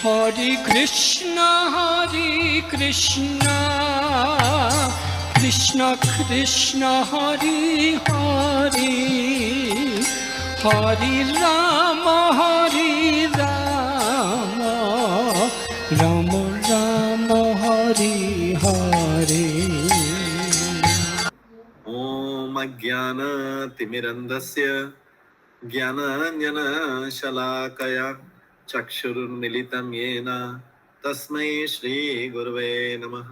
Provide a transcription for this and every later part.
हरे कृष्णा कृष्ण कृष्ण हरे हरे, हरे राम राम राम हरे हरे। ओम अज्ञानतिमिरन्धस्य ज्ञानाञ्जनशलाकया चक्षुरुन्मिलितं येन तस्मै श्रीगुरवे नमः।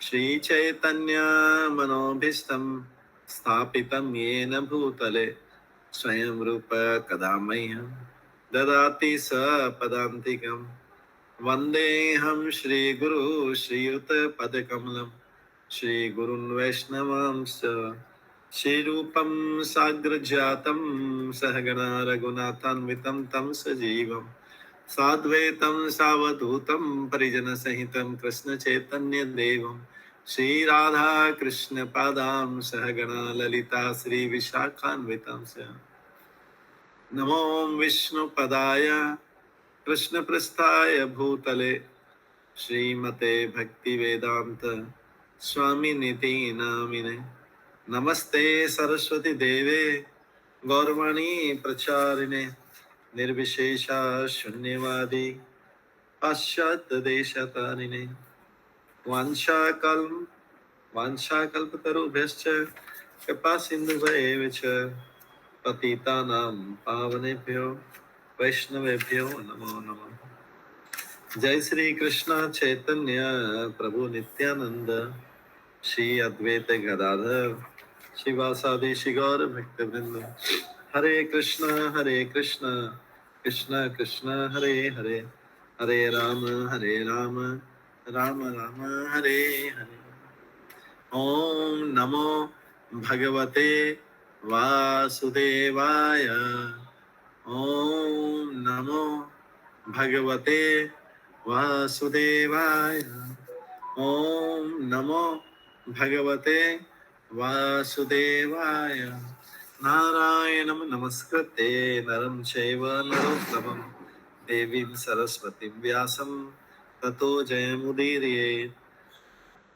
श्रीचैतन्यमनोभीष्टं स्थापितं येन भूतले स्वयं रूप कदा मह्यं ददाति सपदान्तिकं। वन्देऽहं श्रीगुरु श्रीयुतपदकमलं श्रीगुरुन् वैष्णवांश्च श्रीरूपं साग्रजातं सहगणा रघुनाथान्वितं तं सजीवं साद्वैतं सावधूतं परिजनसहितं कृष्णचैतन्यदेवं श्रीराधा कृष्णपादां सहगणा ललिता श्रीविशाखान्वितं च। नमो विष्णुपदाय कृष्णप्रस्थाय भूतले श्रीमते भक्तिवेदांत स्वामिनिति नामिने। नमस्ते सरस्वती देवे गौरवाणी प्रचारिणे निर्विशेषा शून्यवादी पाश्चात्य देशतारिणे। वाञ्छाकल्पतरुभ्यश्च कृपा सिन्धुभ्येव च पतितानां पावनेभ्यो वैष्णवेभ्यो नमो नमः। जय श्री कृष्ण चैतन्य प्रभु नित्यानंद श्री अद्वैत गदाधर शिवासादि श्री गौर भक्तवृंद। हरे कृष्ण कृष्ण कृष्ण हरे हरे, हरे राम राम राम हरे हरे। ओम नमो भगवते वासुदेवाय, ओम नमो भगवते वासुदेवाय, ओम नमो भगवते वासुदेवाय। नारायणं नमस्कृत्य नरं चैव नरोत्तमं देवीं सरस्वतीं व्यासं ततो जयमुदीरयेत्।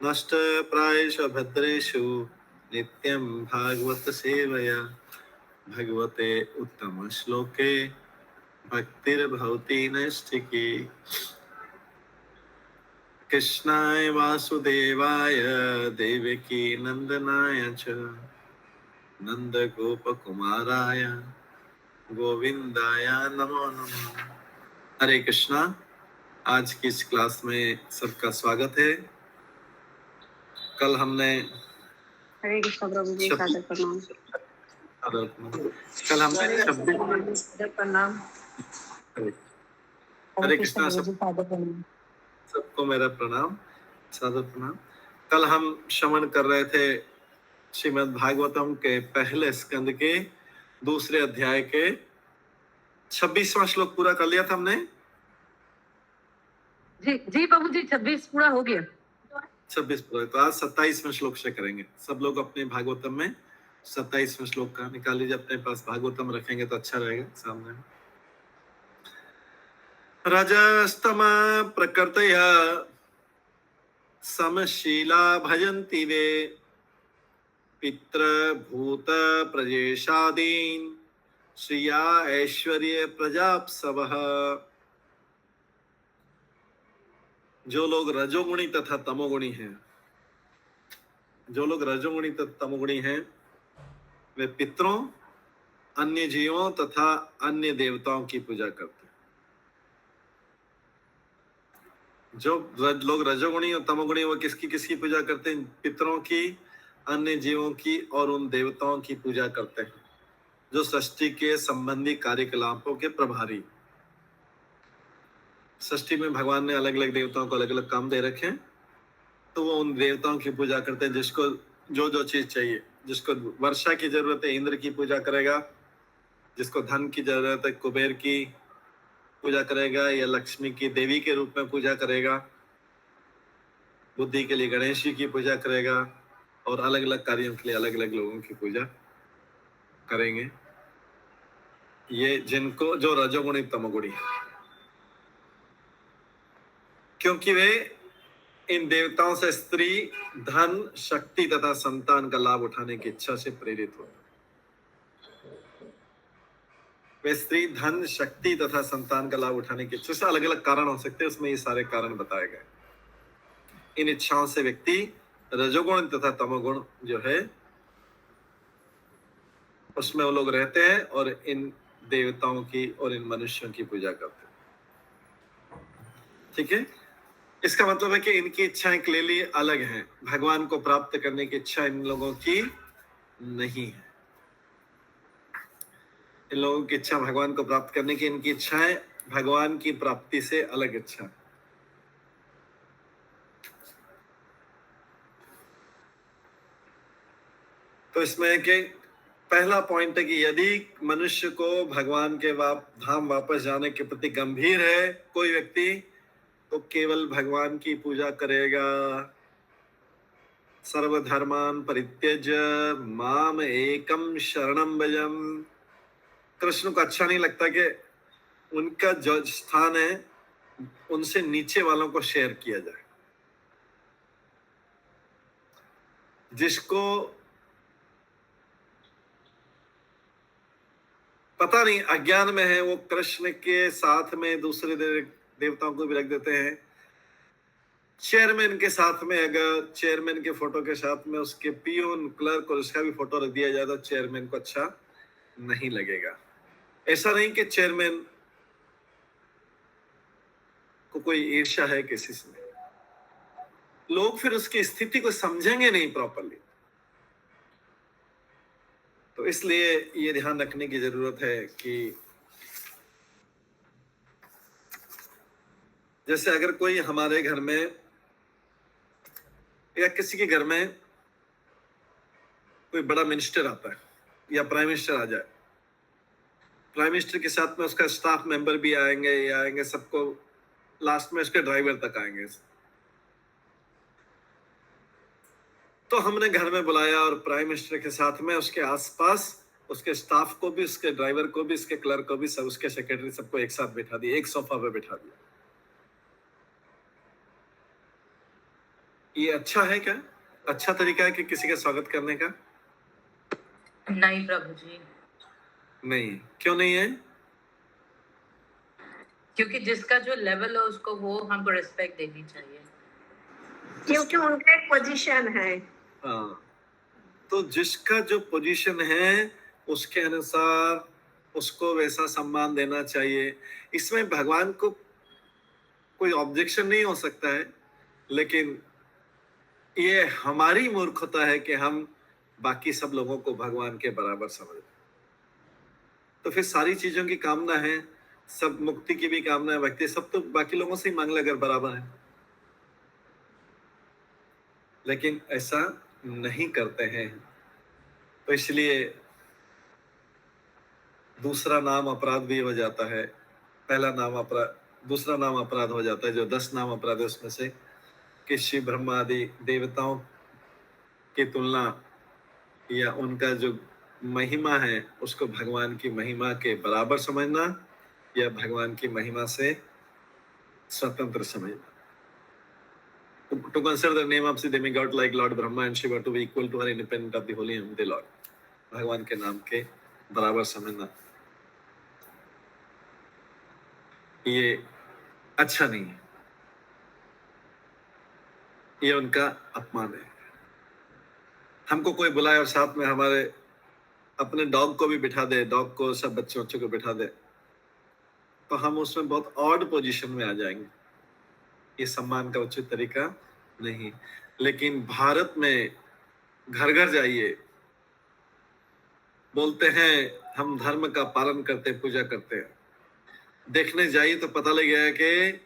नष्टप्रायेषु भद्रेषु नित्यं भागवत सेवया भगवते उत्तम श्लोके भक्तिर्भवति नैष्ठिकी। कृष्णाय वासुदेवाय देवकी नंदनाय च नंद गोपकुमाराय गोविंदाय नमो नमः। हरे कृष्णा। आज की इस क्लास में सबका स्वागत है। कल हमने हरे कृष्ण प्रभु जी, सादर प्रणाम। कल हमने 26 प्रणाम। हरे कृष्णा सबको मेरा प्रणाम, सादर प्रणाम। कल हम श्रवण कर रहे थे श्रीमद् भागवतम के पहले स्कंद के दूसरे अध्याय के 26वां श्लोक पूरा कर लिया था हमने। जी प्रभु जी, 26 पूरा हो गया। 26 पूरा, तो आज 27वें श्लोक से करेंगे। सब लोग अपने भागवतम में 27वें श्लोक का निकाल लीजिए, अपने पास भागवतम रखेंगे तो अच्छा रहेगा सामने। रजस्तम प्रकृतया समशीला भजन्ति वे पितृभूत प्रजेशादीन श्रिया ऐश्वर्य प्रजापसवः। जो लोग रजोगुणी तथा तमोगुणी हैं, जो लोग रजोगुणी तथा तमोगुणी हैं, वे पितरों, अन्य जीवों तथा अन्य देवताओं की पूजा करते हैं। जो लोग रजोगुणी और तमोगुणी, वो किसकी किसकी पूजा करते हैं? पितरों की, अन्य जीवों की और उन देवताओं की पूजा करते हैं जो सृष्टि के संबंधी कार्यकलापों के प्रभारी। सृष्टि में भगवान ने अलग अलग देवताओं को अलग अलग काम दे रखे हैं, तो वो उन देवताओं की पूजा करते हैं जिसको जो जो चीज चाहिए। जिसको वर्षा की जरूरत है, इंद्र की पूजा करेगा। जिसको धन की जरूरत है, कुबेर की पूजा करेगा या लक्ष्मी की देवी के रूप में पूजा करेगा। बुद्धि के लिए गणेश जी की पूजा करेगा और अलग अलग कार्यों के लिए अलग अलग लोगों की पूजा करेंगे। ये जिनको जो रजोगुणी तमोगुणी है। क्योंकि वे इन देवताओं से स्त्री, धन, शक्ति तथा संतान का लाभ उठाने की इच्छा से प्रेरित होते। वे स्त्री, धन, शक्ति तथा संतान का लाभ उठाने की इच्छा से, अलग अलग कारण हो सकते हैं, उसमें ये सारे कारण बताए गए। इन इच्छाओं से व्यक्ति रजोगुण तथा तमोगुण जो है उसमें वो लोग रहते हैं और इन देवताओं की और इन मनुष्यों की पूजा करते हैं। ठीक है, इसका मतलब है कि इनकी इच्छाएं क्लियरली अलग हैं। भगवान को प्राप्त करने की इच्छा इन लोगों की नहीं है। इन लोगों की इच्छा भगवान को प्राप्त करने की, इनकी इच्छाएं भगवान की प्राप्ति से अलग इच्छा। तो इसमें है कि पहला पॉइंट है कि यदि मनुष्य को भगवान के धाम वापस जाने के प्रति गंभीर है कोई व्यक्ति, तो केवल भगवान की पूजा करेगा। सर्वधर्मान परित्यज्य माम एकम शरणम भजम। कृष्ण को अच्छा नहीं लगता कि उनका जो स्थान है उनसे नीचे वालों को शेयर किया जाए। जिसको पता नहीं, अज्ञान में है, वो कृष्ण के साथ में दूसरे देवताओं को भी रख देते हैं। चेयरमैन के साथ में, अगर चेयरमैन के फोटो के साथ में उसके पियून, क्लर्क और उसका भी फोटो रख दिया जाए तो चेयरमैन को अच्छा नहीं लगेगा। ऐसा नहीं कि चेयरमैन को कोई ईर्ष्या है किसी से, लोग फिर उसकी स्थिति को समझेंगे नहीं प्रॉपरली। तो इसलिए ये ध्यान रखने की जरूरत है कि जैसे अगर कोई हमारे घर में या किसी के घर में कोई बड़ा मिनिस्टर आता है या प्राइम मिनिस्टर आ जाए, प्राइम मिनिस्टर के साथ में उसका स्टाफ मेंबर भी आएंगे, सबको लास्ट में उसके ड्राइवर तक आएंगे। तो हमने घर में बुलाया और प्राइम मिनिस्टर के साथ में उसके आसपास उसके स्टाफ को भी, उसके ड्राइवर को भी, उसके क्लर्क को भी, सब उसके सेक्रेटरी सबको एक साथ बैठा दिया, एक सोफा पे बैठा दिया। ये अच्छा है क्या? अच्छा तरीका है कि किसी का स्वागत करने का? नहीं प्रभु जी, नहीं। क्यों नहीं है? क्योंकि जिसका जो लेवल है उसको वो हमको रिस्पेक्ट देनी चाहिए, क्योंकि उनका एक पोजीशन है। हाँ, तो जिसका जो पोजीशन है उसके अनुसार उसको वैसा सम्मान देना चाहिए। इसमें भगवान को कोई ऑब्जेक्शन नहीं हो सकता है, लेकिन ये हमारी मूर्खता है कि हम बाकी सब लोगों को भगवान के बराबर समझते। तो फिर सारी चीजों की कामना है, सब मुक्ति की भी कामना है, भक्ति सब तो बाकी लोगों से ही मांग ले अगर बराबर है। लेकिन ऐसा नहीं करते हैं, तो इसलिए दूसरा नाम अपराध भी हो जाता है। पहला नाम अपराध, दूसरा नाम अपराध हो जाता है, जो 10 नाम अपराध है उसमें से कि शिव ब्रह्मा आदि देवताओं की तुलना या उनका जो महिमा है उसको भगवान की महिमा के बराबर समझना या भगवान की महिमा से स्वतंत्र समझना। To consider the name of the demigod like Lord Brahma and Shiva to be equal to or independent of the holy and the Lord, भगवान के नाम के बराबर समझना ये अच्छा नहीं है, ये उनका अपमान है। हमको कोई बुलाए और साथ में हमारे अपने डॉग को भी बिठा दे, डॉग को, सब बच्चों को बिठा दे, तो हम उसमें बहुत ऑड पोजीशन में आ जाएंगे। ये सम्मान का उचित तरीका नहीं। लेकिन भारत में घर घर जाइए, बोलते हैं हम धर्म का पालन करते हैं, पूजा करते हैं, देखने जाइए तो पता लग गया कि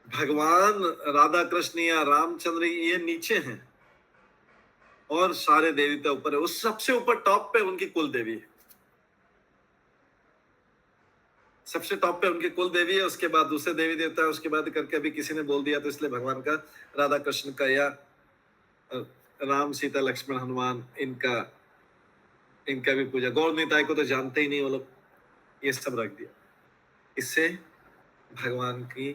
भगवान राधा कृष्ण या रामचंद्र ये नीचे हैं और सारे देवता ऊपर है। उस सबसे ऊपर टॉप पे उनकी कुल देवी है, सबसे टॉप पे उनकी कुल देवी है, उसके बाद दूसरे देवी देवता है, उसके बाद करके अभी किसी ने बोल दिया तो इसलिए भगवान का, राधा कृष्ण का या राम सीता लक्ष्मण हनुमान इनका भी पूजा, गौर निताय को तो जानते ही नहीं वो लोग, ये सब रख दिया। इससे भगवान की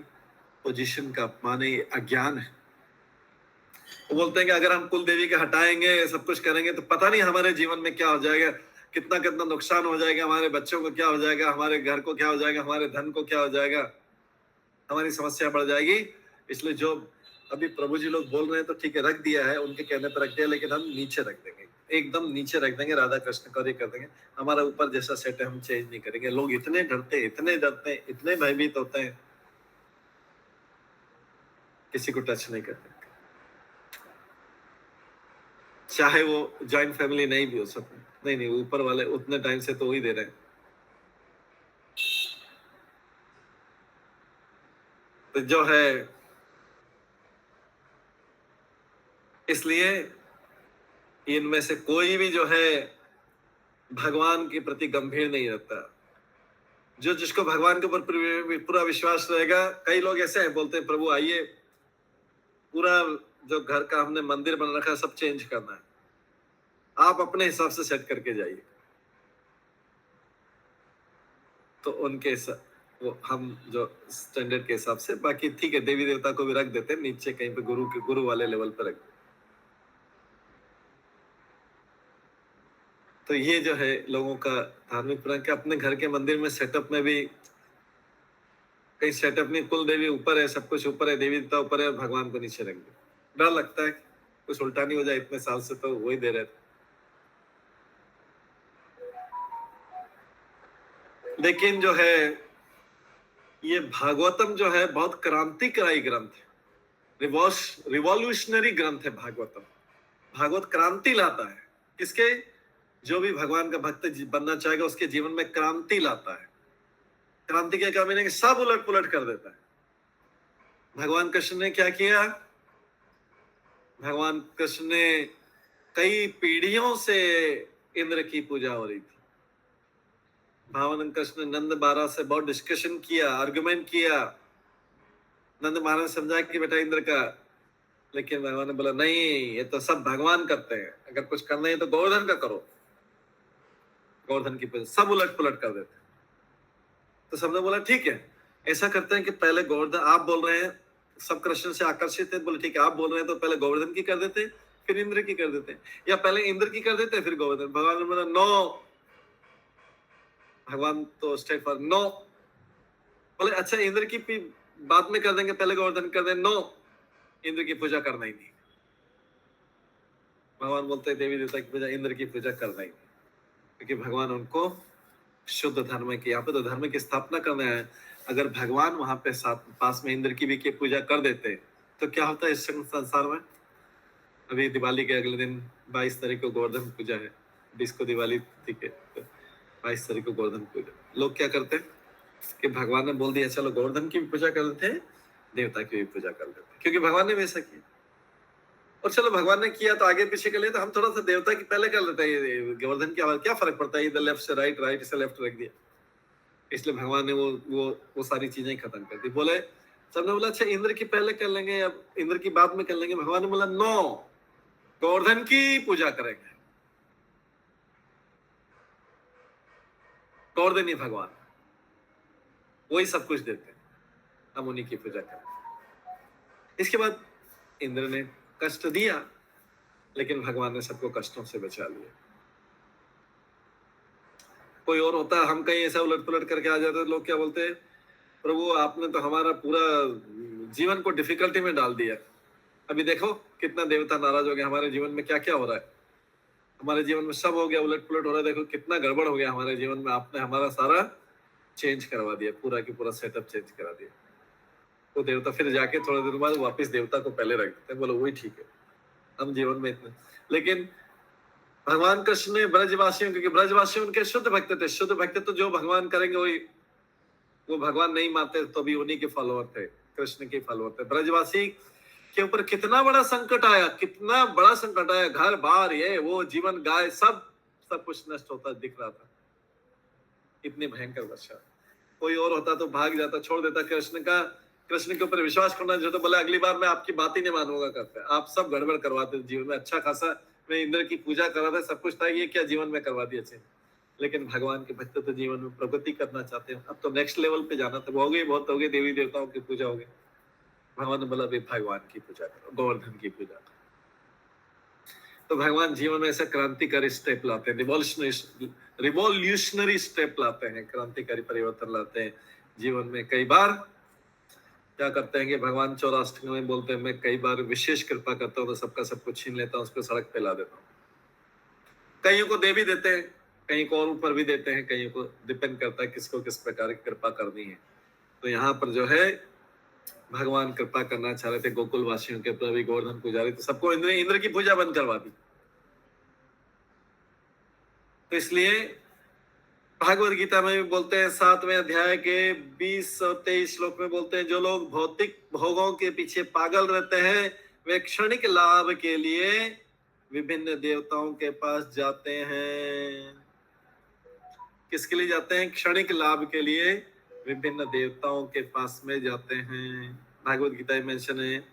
पोजीशन का अपमान है, ये अज्ञान है। वो बोलते हैं कि अगर हम कुल देवी के हटाएंगे, सब कुछ करेंगे, तो पता नहीं हमारे जीवन में क्या हो जाएगा, कितना कितना नुकसान हो जाएगा, हमारे बच्चों को क्या हो जाएगा, हमारे घर को क्या हो जाएगा, हमारे धन को क्या हो जाएगा, हमारी समस्या बढ़ जाएगी। इसलिए जो अभी प्रभु जी लोग बोल रहे हैं तो ठीक है, रख दिया है, उनके कहने पर रख दिया, लेकिन हम नीचे रख देंगे, एकदम नीचे रख देंगे, राधा कृष्ण को कर देंगे। हमारा ऊपर जैसा सेट है हम चेंज नहीं करेंगे। लोग इतने डरते, इतने डरते, इतने भयभीत होते हैं, किसी को टच नहीं करते, चाहे वो जॉइंट फैमिली नहीं भी हो सकती। नहीं नहीं, ऊपर वाले उतने टाइम से तो वही दे रहे हैं। तो जो है, इसलिए इनमें से कोई भी जो है भगवान के प्रति गंभीर नहीं रहता। जो जिसको भगवान के ऊपर पूरा विश्वास रहेगा, कई लोग ऐसे हैं, बोलते हैं प्रभु आइए, पूरा जो घर का हमने मंदिर बना रखा है सब चेंज करना है, आप अपने हिसाब से सेट करके जाइए। तो उनके वो हम जो स्टैंडर्ड के हिसाब से, बाकी ठीक है, देवी देवता को भी रख देते हैं नीचे कहीं पे, गुरु वाले लेवल पर रख। तो ये जो है लोगों का धार्मिक प्रण के अपने घर के मंदिर में सेटअप में भी कहीं सेटअप नहीं, कुल देवी ऊपर है, सब कुछ ऊपर है, देवी देवता ऊपर है, भगवान को नीचे रख दे। डर लगता है कुछ उल्टा नहीं हो जाए, इतने साल से तो वही दे रहे थे। लेकिन जो है ये भागवतम जो है बहुत क्रांतिकारी ग्रंथ है, रिवॉल्यूशनरी ग्रंथ है भागवतम। भागवत क्रांति लाता है, किसके, जो भी भगवान का भक्त बनना चाहेगा उसके जीवन में क्रांति लाता है। क्रांति के क्या मीनिंग, सब उलट पुलट कर देता है। भगवान कृष्ण ने क्या किया, भगवान कृष्ण ने कई पीढ़ियों से इंद्र की पूजा हो रही थी। भगवान कृष्ण ने नंद महाराज से बहुत डिस्कशन किया, आर्गुमेंट किया। नंद महाराज समझा कि बेटा इंद्र का, लेकिन भगवान ने बोला नहीं, ये तो सब भगवान करते हैं, अगर कुछ करना है तो गोवर्धन का करो। गोवर्धन की पूजा सब उलट पुलट कर देते। तो सबने बोला ठीक है, ऐसा करते हैं कि पहले गोवर्धन, आप बोल रहे हैं सब कृष्ण से आकर्षित है, बोले ठीक है, आप बोल रहे हैं तो पहले गोवर्धन की कर देते, फिर इंद्र की कर देते, या पहले इंद्र की कर देते फिर गोवर्धन। भगवान ने बोला नो, भगवान तो स्ट्रेट फॉर नो। बोले अच्छा इंद्र की बाद में कर देंगे, पहले गोवर्धन कर दें। नो, इंद्र की पूजा करना ही नहीं। भगवान बोलते हैं देवी देवता की पूजा, इंद्र की पूजा करना ही नहीं, क्योंकि भगवान उनको शुद्ध धर्म की, यहाँ पे तो धर्म की स्थापना करना है। अगर भगवान वहां पे पास में इंद्र की भी की पूजा कर देते तो क्या होता है इस संसार में। अभी दिवाली के अगले दिन 22 तारीख को गोवर्धन पूजा है, 20 को दिवाली, ठीक है, 22 तारीख को गोवर्धन पूजा। लोग क्या करते हैं कि भगवान ने बोल दिया चलो गोवर्धन की भी पूजा कर देते हैं, देवता की भी पूजा कर देते हैं, क्योंकि भगवान ने वैसा किया। और चलो भगवान ने किया तो आगे पीछे के लिए तो हम थोड़ा सा देवता की पहले कर लेते हैं, गोवर्धन की क्या फर्क पड़ता है, इधर लेफ्ट से राइट, राइट से लेफ्ट रख दिया। इसलिए भगवान ने वो सारी चीजें खत्म कर दी। बोले सबने बोला अच्छा इंद्र की पहले कर लेंगे या इंद्र की बाद में कर लेंगे। भगवान ने बोला नो, गोवर्धन की पूजा करेंगे। गोवर्धन ही भगवान, वही सब कुछ देते हैं, हम उन्हीं की पूजा करें। इसके बाद इंद्र ने कष्ट दिया, लेकिन भगवान ने सबको कष्टों से बचा लिया। कोई और होता, हम कहीं ऐसा उलट पुलट करके आ जाते, लोग क्या बोलते हैं, प्रभु आपने तो हमारा पूरा जीवन को डिफिकल्टी में डाल दिया। अभी देखो कितना देवता नाराज हो गया, हमारे जीवन में क्या क्या हो रहा है, हमारे जीवन में सब हो गया, उलट पुलट हो रहा है, देखो कितना गड़बड़ हो गया हमारे जीवन में, आपने हमारा सारा चेंज करवा दिया, पूरा की पूरा सेटअप चेंज करा दिया। तो देवता फिर जाके थोड़े दिन बाद वापस देवता को पहले रख देते हैं, बोलो वही ठीक है, हम जीवन में इतने। लेकिन भगवान कृष्ण ने ब्रजवासियों, क्योंकि ब्रजवासी उनके शुद्ध भक्त थे, शुद्ध भक्त तो जो भगवान करेंगे वही, वो भगवान नहीं मानते तो भी उन्हीं के फॉलोअर थे, कृष्ण के फॉलोअर थे। ब्रजवासी के ऊपर कितना बड़ा संकट आया, कितना बड़ा संकट आया, घर बार ये वो जीवन गाय सब कुछ नष्ट होता दिख रहा था, इतनी भयंकर वर्षा। कोई और होता तो भाग जाता, छोड़ देता कृष्ण के ऊपर विश्वास करना जो, तो बोला अगली बार मैं आपकी बात ही नहीं मानूंगा करते, आप सब गड़बड़ करवाते जीवन में। अच्छा खासा मैं इंद्र की पूजा कर रहा था, सब कुछ था, ये क्या जीवन में करवा दिया चीज। लेकिन भगवान के भक्त तो जीवन में प्रगति करना चाहते हैं, अब तो नेक्स्ट लेवल पे जाना था, हो गई बहुत हो गई, देवी देवताओं की पूजा हो गई, भगवान ने बोला भी भगवान की पूजा करो, गोवर्धन की पूजा करो। तो भगवान जीवन में ऐसा क्रांतिकारी स्टेप लाते हैं, रिवॉल्यूशनरी स्टेप लाते हैं, क्रांतिकारी परिवर्तन लाते हैं जीवन में। कई बार क्या करते हैं कि भगवान चौराष्टक में बोलते हैं, मैं कई बार विशेष कृपा करता हूँ तो सबका सब कुछ छीन लेता हूँ, उसको सड़क पे ला देता हूँ। कईयों को दे भी देते हैं, कहीं को और ऊपर भी देते हैं, कईयों को डिपेंड करता है किसको किस प्रकार की कृपा करनी है। तो यहाँ पर जो है भगवान कृपा करना चाह रहे थे गोकुल वासियों के ऊपर भी, गोवर्धन पुजारी, तो सबको इंद्र की पूजा बंद करवा दी। तो इसलिए भागवत गीता में भी बोलते हैं 7वें अध्याय के 20 और 23 श्लोक में बोलते हैं, जो लोग भौतिक भोगों के पीछे पागल रहते हैं वे क्षणिक लाभ के लिए विभिन्न देवताओं के पास जाते हैं। किसके लिए जाते हैं? क्षणिक लाभ के लिए विभिन्न देवताओं के पास में जाते हैं। भागवत गीता में मेंशन है,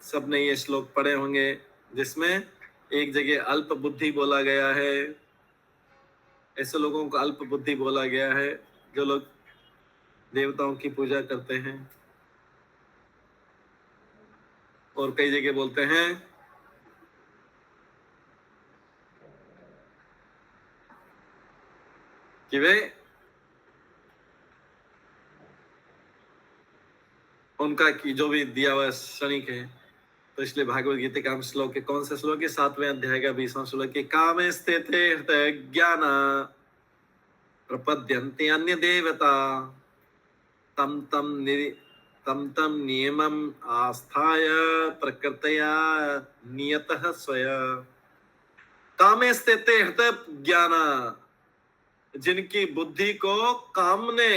सबने ये श्लोक पढ़े होंगे, जिसमें एक जगह अल्प बुद्धि बोला गया है। ऐसे लोगों को अल्प बुद्धि बोला गया है जो लोग देवताओं की पूजा करते हैं। और कई जगह बोलते हैं कि वे उनका की जो भी दिया हुआ क्षणिक है। तो इसलिए भागवत गीता का श्लोक है, कौन सा श्लोक है? 7वें अध्याय का 20वां श्लोक है, कामे स्थिते हृदय ज्ञान प्रपद्यन्ते अन्य देवता तम तम नियमम आस्थाय प्रकृतया नियतः स्वयं। कामे स्थिते हृदय ज्ञान, जिनकी बुद्धि को काम ने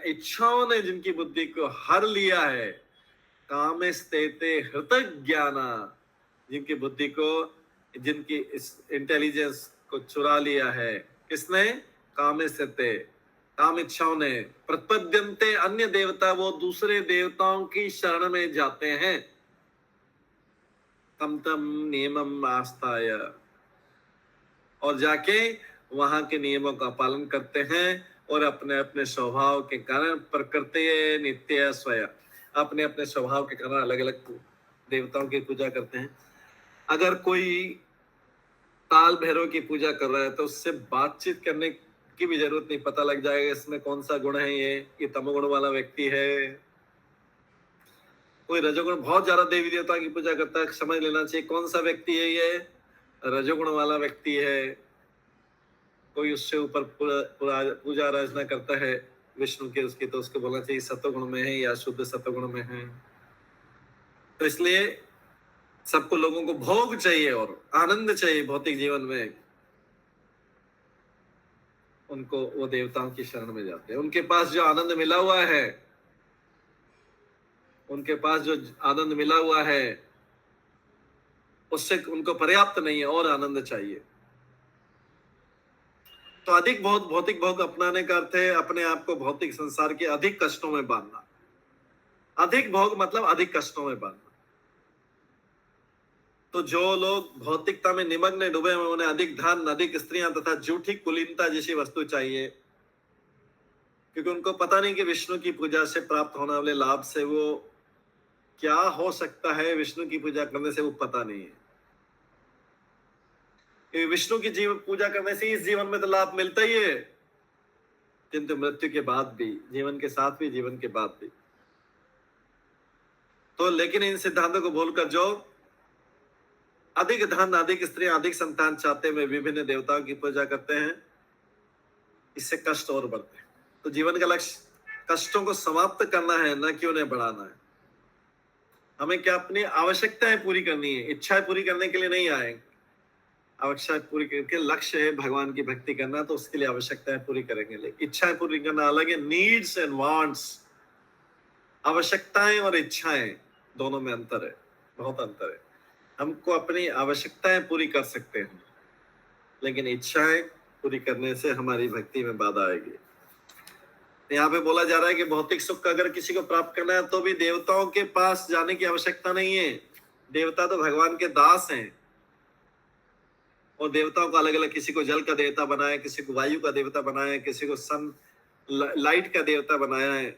इच्छाओं ने जिनकी बुद्धि को हर लिया है, कामे स्थिते हृदय ज्ञान, जिनकी बुद्धि को, जिनकी इंटेलिजेंस को चुरा लिया है, किसने? कामे स्थिते, काम इच्छाओं ने, प्रपद्यन्ते अन्य देवता, वो दूसरे देवताओं की शरण में जाते हैं, तम नियमम आस्थाय, और जाके वहां के नियमों का पालन करते हैं और अपने अपने स्वभाव के कारण प्रकृति नित्य स्वयं, अपने अपने स्वभाव के कारण अलग अलग देवताओं की पूजा करते हैं। अगर कोई काल भैरव की पूजा कर रहा है तो उससे बातचीत करने की भी जरूरत नहीं, पता लग जाएगा इसमें कौन सा गुण है। ये तमोगुण वाला व्यक्ति है। कोई रजोगुण बहुत ज्यादा देवी देवता की पूजा करता है, समझ लेना चाहिए कौन सा व्यक्ति है, ये रजोगुण वाला व्यक्ति है। कोई उससे ऊपर पूजा आराधना करता है विष्णु के, उसकी, तो उसको बोलना चाहिए सत्वगुण में है या शुद्ध सत्वगुण में है। तो इसलिए सबको, लोगों को भोग चाहिए और आनंद चाहिए भौतिक जीवन में, उनको वो देवताओं की शरण में जाते हैं। उनके पास जो आनंद मिला हुआ है, उनके पास जो आनंद मिला हुआ है उससे उनको पर्याप्त नहीं है, और आनंद चाहिए। तो अधिक भौतिक भोग अपनाने का अर्थ है अपने आप को भौतिक संसार के अधिक कष्टों में बांधना। अधिक भोग मतलब अधिक कष्टों में बांधना। तो जो लोग भौतिकता में निमग्न डूबे हुए, उन्हें अधिक धन, अधिक स्त्रियां तथा झूठी कुलीनता जैसी वस्तु चाहिए, क्योंकि उनको पता नहीं कि विष्णु की पूजा से प्राप्त होने वाले लाभ से वो क्या हो सकता है। विष्णु की पूजा करने से वो पता नहीं है। विष्णु की पूजा करने से इस जीवन में तो लाभ मिलता ही है, किंतु मृत्यु के बाद भी, जीवन के साथ भी, जीवन के बाद भी। तो लेकिन इन सिद्धांतों को भूलकर जो अधिक धन, अधिक स्त्रियां, अधिक संतान चाहते हुए विभिन्न देवताओं की पूजा करते हैं, इससे कष्ट और बढ़ते हैं। तो जीवन का लक्ष्य कष्टों को समाप्त करना है, न कि उन्हें बढ़ाना है। हमें क्या अपनी आवश्यकताएं पूरी करनी है, इच्छाएं पूरी करने के लिए नहीं आए। आवश्यकता पूरी करके लक्ष्य है भगवान की भक्ति करना, तो उसके लिए आवश्यकताएं पूरी करेंगे। लेकिन इच्छाएं पूरी करना अलग है। नीड्स एंड वांट्स, आवश्यकताएं और इच्छाएं, दोनों में अंतर है, बहुत अंतर है। हमको अपनी आवश्यकताएं पूरी कर सकते हैं, लेकिन इच्छाएं पूरी करने से हमारी भक्ति में बाधा आएगी। यहाँ पे बोला जा रहा है कि भौतिक सुख अगर किसी को प्राप्त करना है तो भी देवताओं के पास जाने की आवश्यकता नहीं है। देवता तो भगवान के दास हैं, और देवताओं को अलग अलग, किसी को जल का देवता बनाया, किसी को वायु का देवता बनाया, किसी को सन लाइट का देवता बनाया है।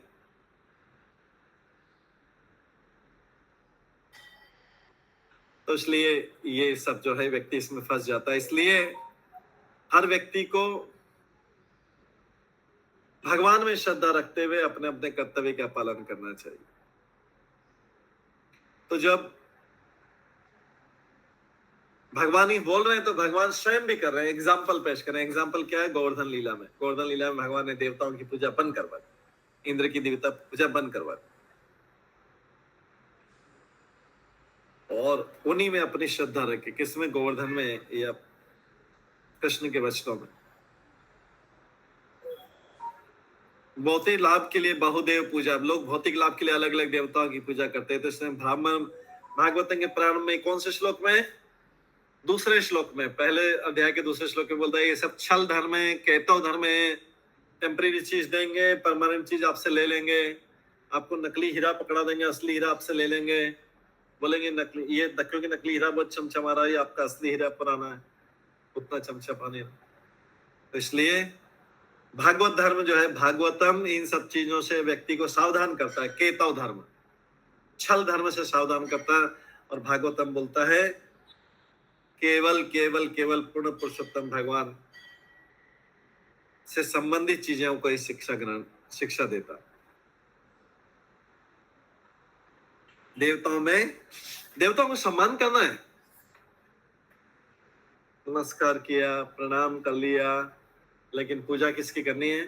तो इसलिए ये सब जो है व्यक्ति इसमें फंस जाता है। इसलिए हर व्यक्ति को भगवान में श्रद्धा रखते हुए अपने अपने कर्तव्य का पालन करना चाहिए। तो जब भगवान ही बोल रहे हैं तो भगवान स्वयं भी कर रहे हैं, एग्जाम्पल पेश कर रहे हैं। एग्जाम्पल क्या है? गोवर्धन लीला में। गोवर्धन लीला में भगवान ने देवताओं की पूजा बंद करवा दी, इंद्र की देवता पूजा बंद करवा दी और उन्हीं में अपनी श्रद्धा रखी। किसमें? गोवर्धन में या कृष्ण के वचनों में। भौतिक लाभ के लिए बहुदेव पूजा, लोग भौतिक लाभ के लिए अलग अलग देवताओं की पूजा करते हैं। तो इसमें ब्राह्मण भागवतम के प्रारंभ में कौन से श्लोक में? दूसरे श्लोक में, पहले अध्याय के दूसरे श्लोक में बोलता है ये सब छल धर्म है, केतव धर्म है, टेम्परेरी चीज देंगे, परमानेंट चीज आपसे ले लेंगे, आपको नकली हीरा पकड़ा देंगे, असली हीरा आपसे ले लेंगे, बोलेंगे नकली, ये क्योंकि नकली हीरा बहुत चमचमा रहा है, आपका असली हीरा पुराना है, उतना चमचमा नहीं। तो इसलिए भागवत धर्म जो है, भागवतम इन सब चीजों से व्यक्ति को सावधान करता है। केतव धर्म, छल धर्म से सावधान करता है। और भागवतम बोलता है केवल केवल केवल पूर्ण पुरुषोत्तम भगवान से संबंधित चीजों को शिक्षा देता। देवताओं को सम्मान करना है, नमस्कार किया, प्रणाम कर लिया, लेकिन पूजा किसकी करनी है?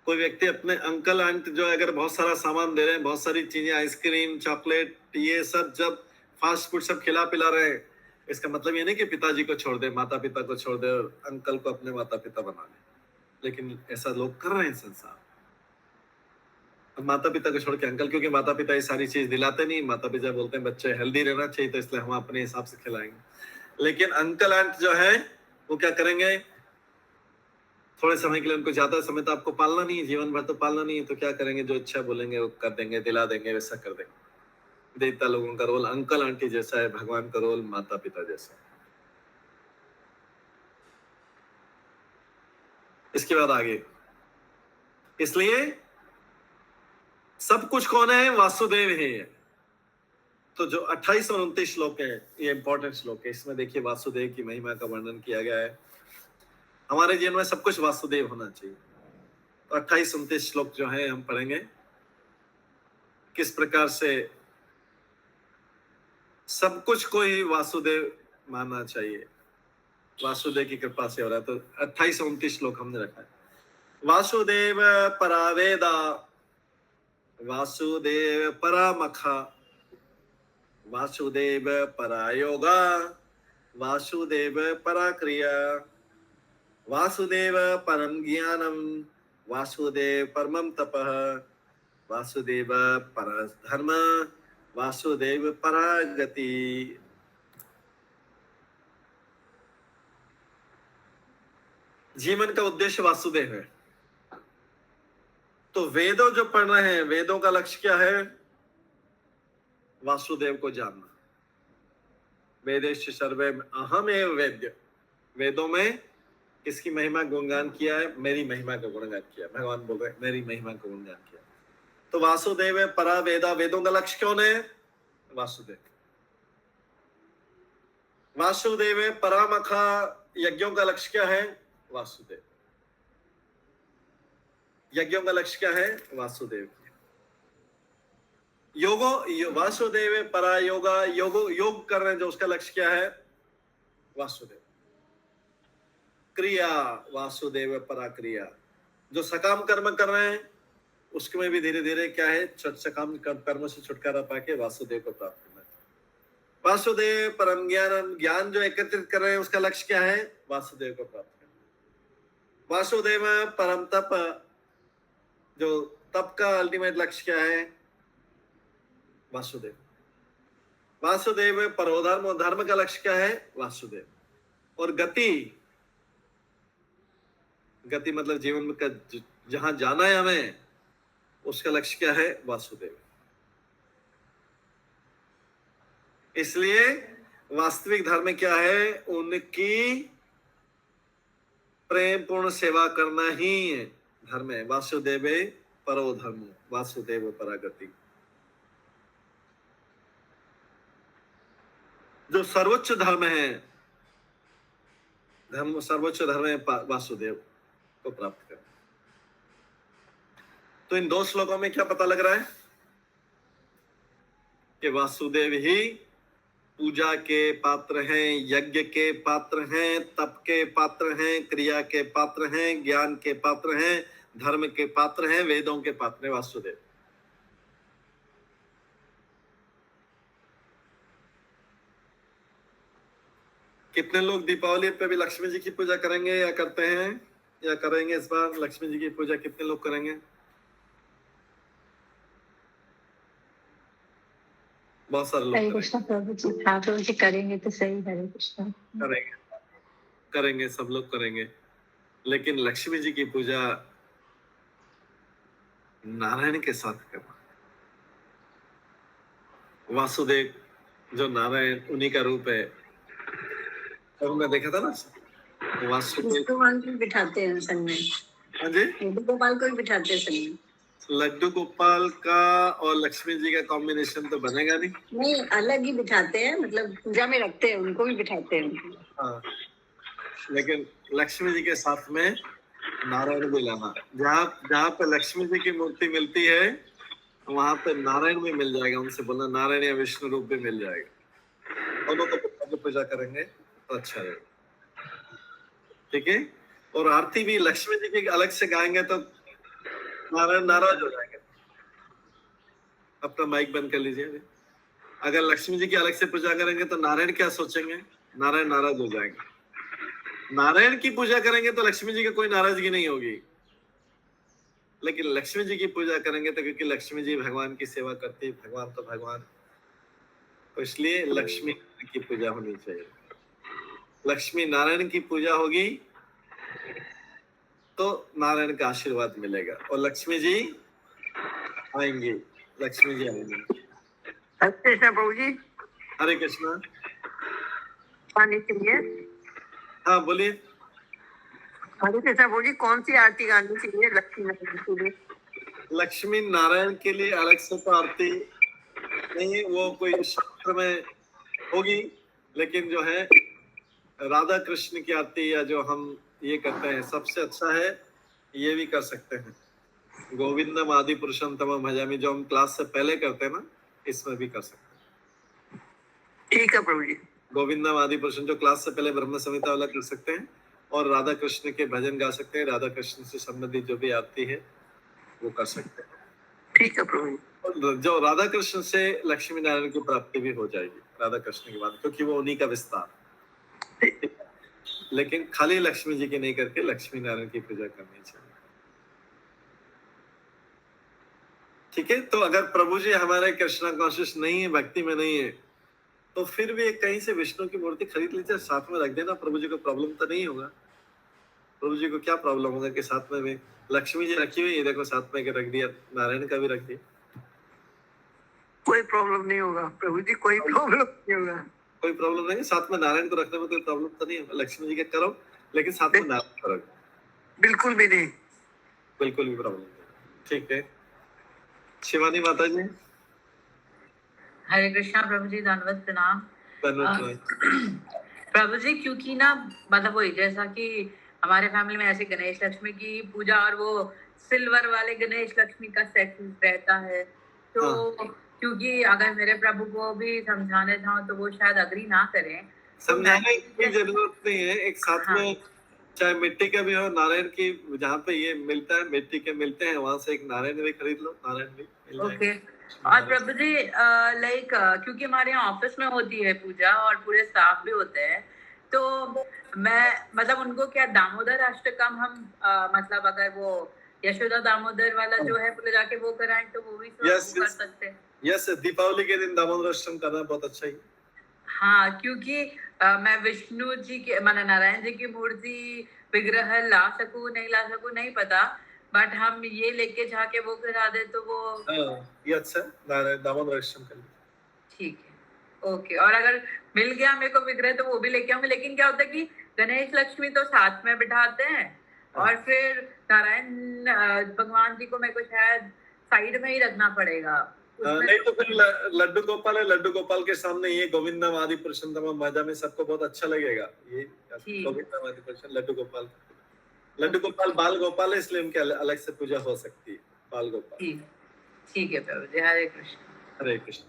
कोई व्यक्ति अपने अंकल आंट जो है अगर बहुत सारा सामान दे रहे हैं, बहुत सारी चीजें, आइसक्रीम, चॉकलेट, ये सब जब फास्ट फूड सब खिला पिला रहे हैं, इसका मतलब ये नहीं कि पिताजी को छोड़ दे, माता पिता को छोड़ दे और अंकल को अपने माता पिता बना ले। लेकिन ऐसा लोग कर रहे हैं संसार। अब माता पिता को छोड़ के अंकल, क्योंकि माता पिता ये सारी चीज दिलाते नहीं, माता पिता बोलते हैं बच्चे हेल्दी रहना चाहिए तो इसलिए हम अपने हिसाब से खिलाएंगे। लेकिन अंकल आंट जो है वो क्या करेंगे? थोड़े समय के लिए, उनको ज्यादा समय तो आपको पालना नहीं है, जीवन भर तो पालना नहीं है, तो क्या करेंगे? जो इच्छा बोलेंगे वो कर देंगे, दिला देंगे, वैसा कर देंगे। देवता लोगों का रोल अंकल आंटी जैसा है, भगवान का रोल माता पिता जैसा है। इसके बाद आगे, इसलिए सब कुछ कौन है? वासुदेव है। तो जो 28 और 29 श्लोक है, ये इंपॉर्टेंट श्लोक है। इसमें देखिए वासुदेव की महिमा का वर्णन किया गया है। हमारे जीवन में सब कुछ वासुदेव होना चाहिए। तो 28-29 श्लोक जो है हम पढ़ेंगे, किस प्रकार से सब कुछ को ही वासुदेव मानना चाहिए, वासुदेव की कृपा से हो रहा है। तो 28-29 श्लोक हमने रखा है। वासुदेव परावेदा, वासुदेव परामखा, वासुदेव परायोगा, वासुदेव पराक्रिया, वासुदेव परम ज्ञानम, वासुदेव परमम तपः, वासुदेव परधर्म, वासुदेव परागति। जीवन का उद्देश्य वासुदेव है। तो वेदों जो पढ़ रहे हैं, वेदों का लक्ष्य क्या है? वासुदेव को जानना। वेदेश सर्वे अहमेव वेद्य, वेदों में किसकी महिमा गुणगान किया है? मेरी महिमा का गुणगान किया। भगवान बोल रहे हैं मेरी महिमा का गुणगान किया। तो वासुदेव है परा वेदा, वेदों का लक्ष्य कौन है? वासुदेव। वासुदेव है परामखा, यज्ञों का लक्ष्य क्या है? वासुदेव। यज्ञों का लक्ष्य क्या है? वासुदेव। वासुदेव है परा योगा, योग कर रहे हैं जो, उसका लक्ष्य क्या है? वासुदेव। क्रिया, वासुदेव परा क्रिया, जो सकाम कर्म कर रहे हैं उसमें भी धीरे धीरे क्या है? सकाम कर्म से छुटकारा पाके वासुदेव को प्राप्त करना है। वासुदेव परम ज्ञान, ज्ञान जो एकत्रित कर रहे हैं उसका लक्ष्य क्या है? वासुदेव को प्राप्त करना। वासुदेव परम तप, जो तप का अल्टीमेट लक्ष्य क्या है? वासुदेव। वासुदेव परोधर्म, धर्म का लक्ष्य क्या है? वासुदेव। और गति, गति मतलब जीवन में जहां जाना है हमें, उसका लक्ष्य क्या है? वासुदेव। इसलिए वास्तविक धर्म क्या है? उनकी प्रेम पूर्ण सेवा करना ही है धर्म है। वासुदेव परो धर्म, वासुदेव परागति। जो सर्वोच्च धर्म है, सर्वोच्च धर्म है वासुदेव को प्राप्त करना। तो इन 2 श्लोकों में क्या पता लग रहा है कि वासुदेव ही पूजा के पात्र हैं, यज्ञ के पात्र हैं, तप के पात्र हैं, क्रिया के पात्र हैं, ज्ञान के पात्र हैं, धर्म के पात्र हैं, वेदों के पात्र हैं वासुदेव। कितने लोग दीपावली पे भी लक्ष्मी जी की पूजा करेंगे या करते हैं या करेंगे? इस बार लक्ष्मी जी की पूजा कितने लोग करेंगे? बहुत सारे लोग हरे कृष्ण प्रभु जी, ठाकुर जी करेंगे तो सही। हरे कृष्ण करेंगे, सब लोग करेंगे, लेकिन लक्ष्मी जी की पूजा नारायण के साथ करना। वासुदेव जो नारायण उन्हीं का रूप है। और हमने देखा था ना वासुदेव भगवान को बिठाते हैं संग में, हाँ जी, लड्डू गोपाल को भी बिठाते हैं संग में। लड्डू गोपाल का और लक्ष्मी जी का कॉम्बिनेशन तो बनेगा नहीं। नहीं, अलग ही बिठाते हैं, मतलब पूजा में रखते हैं, उनको भी बिठाते हैं। हाँ, लेकिन लक्ष्मी जी के साथ में नारायण भी लाना। जहाँ जहाँ पे लक्ष्मी जी की मूर्ति मिलती है वहां पे नारायण भी मिल जाएगा। उनसे बोलना नारायण या विष्णु रूप भी मिल जाएगा। दोनों को पूजा करेंगे तो अच्छा रहेगा, ठीक है। और आरती भी लक्ष्मी जी की अलग से गाएंगे तो नारायण नाराज हो जाएंगे। अपना माइक बंद कर लीजिए। अगर लक्ष्मी जी की अलग से पूजा करेंगे तो नारायण क्या सोचेंगे? नारायण नाराज हो जाएंगे। नारायण की पूजा करेंगे तो लक्ष्मी जी की कोई नाराजगी नहीं होगी, लेकिन लक्ष्मी जी की पूजा करेंगे तो क्योंकि लक्ष्मी जी भगवान की सेवा करती है, भगवान तो भगवान, तो इसलिए लक्ष्मी की पूजा होनी चाहिए। लक्ष्मी नारायण की पूजा होगी तो नारायण का आशीर्वाद मिलेगा और लक्ष्मी जी आएंगे, लक्ष्मी जी आएंगे। हरे कृष्ण प्रभु जी, हरे कृष्णा। पानी चाहिए? हाँ बोलिए। हरे कृष्ण प्रभु जी, कौन सी आरती गानी चाहिए लक्ष्मी नारायण के लिए? लक्ष्मी नारायण के लिए अलग से तो आरती नहीं, वो कोई शास्त्र में होगी, लेकिन जो है राधा कृष्ण की आरती या जो हम ये करते हैं सबसे अच्छा है, ये भी कर सकते हैं। गोविंदम आदि पुरुषम तमम भजामि, जो हम क्लास से पहले करते हैं ना, इसमें भी कर सकते हैं। ठीक है प्रभु जी। गोविंदम आदि पुरुषम जो क्लास से पहले ब्रह्म संहिता वाला कर सकते हैं, और राधा कृष्ण के भजन गा सकते हैं। राधा कृष्ण से संबंधित जो भी आरती है वो कर सकते हैं। ठीक है प्रभु जी। और जो राधा कृष्ण से लक्ष्मी नारायण की प्राप्ति भी हो जाएगी राधा कृष्ण के बाद, क्योंकि वो उन्हीं का विस्तार। लेकिन खाली लक्ष्मी जी की नहीं करके लक्ष्मी नारायण की पूजा करनी चाहिए, ठीक है। तो अगर प्रभु जी हमारे कृष्णा कॉन्शियस नहीं है, भक्ति में नहीं है, तो फिर भी कहीं से विष्णु की मूर्ति खरीद लीजिए, साथ में रख देना। प्रभु जी को प्रॉब्लम तो नहीं होगा। प्रभु जी को क्या प्रॉब्लम होगा कि साथ में लक्ष्मी जी रखी हुई है, देखो साथ में रख दिया, नारायण का भी रख दिया, कोई प्रॉब्लम नहीं होगा प्रभु जी, कोई प्रॉब्लम नहीं होगा। कोई प्रॉब्लम नहीं है। साथ में नारायण को रखने में कोई प्रॉब्लम तो नहीं है। लक्ष्मी जी के करो, लेकिन साथ में नारायण को रखो, बिल्कुल भी नहीं, बिल्कुल भी प्रॉब्लम नहीं, ठीक है। शिवानी माता जी। हरे कृष्णा प्रभु जी, दंडवत प्रणाम। प्रभु जी, क्योंकि ना मतलब वही जैसा कि हमारे फैमिली में ऐसे गणेश लक्ष्मी की पूजा और वो सिल्वर वाले गणेश लक्ष्मी का सेट रहता है, तो क्योंकि अगर मेरे प्रभु को भी समझाने जाऊं तो वो शायद अग्री ना करें। समझाने की जरूरत नहीं है, एक साथ में चाहे मिट्टी का भी हो, नारायण की जहाँ पे ये मिलता है, मिट्टी के मिलते हैं, वहां से एक नारायण भी खरीद लो, नारायण भी मिल जाएगा। ओके। और प्रभु जी लाइक क्योंकि हमारे यहाँ ऑफिस में होती है पूजा और पूरे स्टाफ भी होते हैं, तो मैं मतलब उनको क्या दामोदर अष्टकम हम मतलब अगर वो यशोदा दामोदर वाला जो है पूरे जाके वो कराएं तो वो भी कर सकते हैं। यस, दीपावली के दिन दामोदर अष्टकम करना बहुत अच्छा ही। हाँ, क्योंकि मैं विष्णु जी के माना नारायण जी की मूर्ति विग्रह ला सकूं नहीं ला सकूं नहीं पता, बट हम ये लेके जाके वो करा दे तो वो ये अच्छा दामोदर अष्टकम कर, ठीक है। ओके। और अगर मिल गया मेरे को विग्रह तो वो भी लेके आऊंगी, लेकिन क्या होता है कि गणेश लक्ष्मी तो साथ में बिठाते हैं और फिर नारायण भगवान जी को मेरे को शायद साइड में ही रखना पड़ेगा। नहीं तो फिर लड्डू गोपाल है, लड्डू गोपाल के सामने ये गोविंदम आदि पुरुषोत्तम मजा में सबको बहुत अच्छा लगेगा। ये ठीक। गोविंदम आदि पुरुषोत्तम लड्डू गोपाल, लड्डू गोपाल बाल गोपाल है, इसलिए उनके अलग से पूजा हो सकती है, बाल गोपाल। ठीक है प्रभु जी, हरे कृष्ण। हरे कृष्ण।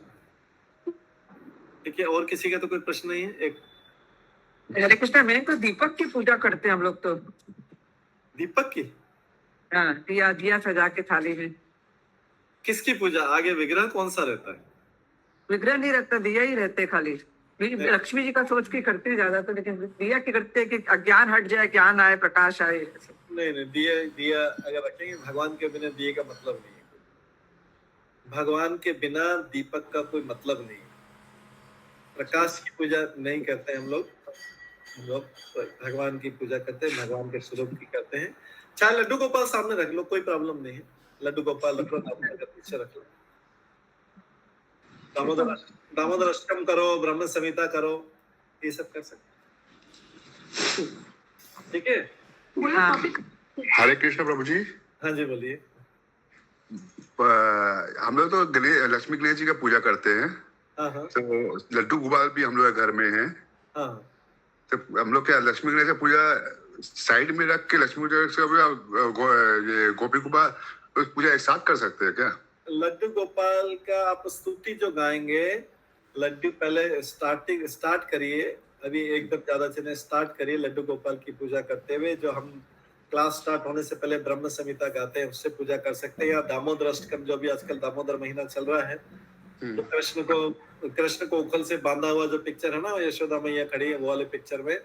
ठीक है, और किसी का तो कोई प्रश्न नहीं है? एक हरे कृष्णा, मैंने तो दीपक की पूजा करते हैं हम लोग तो। दीपक की? हाँ, दिया दिया सजा के थाली में। किसकी पूजा? आगे विग्रह कौन सा रहता है? विग्रह नहीं रहता, दिया ही रहते खाली। लक्ष्मी जी का सोच के करते हैं ज्यादा तो, लेकिन दिया के करते हैं कि अज्ञान हट जाए, ज्ञान आए, प्रकाश आए। नहीं, दिया अगर रखेंगे, भगवान के बिना दिए का मतलब नहीं है। भगवान के बिना दीपक का कोई मतलब नहीं है। प्रकाश की पूजा नहीं करते हम लोग भगवान की पूजा करते हैं, भगवान के स्वरूप की करते हैं। चाहे लड्डू गोपाल सामने रख लो, कोई प्रॉब्लम नहीं है। लड्डू गोपाल रख लो, दामोदर पीछे रख लो, दामोदर अष्टकम करो, ब्रह्म संहिता करो, ये सब कर सकते। ठीक है। हरे कृष्ण प्रभु जी। हाँ जी, बोलिए। हम लोग तो लक्ष्मी गणेश जी का पूजा करते हैं। हाँ। तो लड्डू गोपाल भी हम लोग घर में है। हाँ। तो हम लोग क्या लक्ष्मी गणेश का पूजा साइड में रख के लक्ष्मी गणेश का पूजा ये गोपी गोपाल पूजा एक साथ कर सकते हैं क्या? लड्डू गोपाल का आप स्तुति जो गाएंगे, लड्डू पहले स्टार्ट करिए। अभी एकदम ज्यादा चीजें स्टार्ट करिए लड्डू गोपाल की पूजा करते हुए। जो हम क्लास स्टार्ट होने से पहले ब्रह्म संहिता गाते हैं, उससे पूजा कर सकते हैं। या दामोदर अष्टकम, जो भी आजकल दामोदर महीना चल रहा है, तो कृष्ण को उखल से बांधा हुआ जो पिक्चर है ना, यशोदा मैया खड़ी है, वो वाले पिक्चर में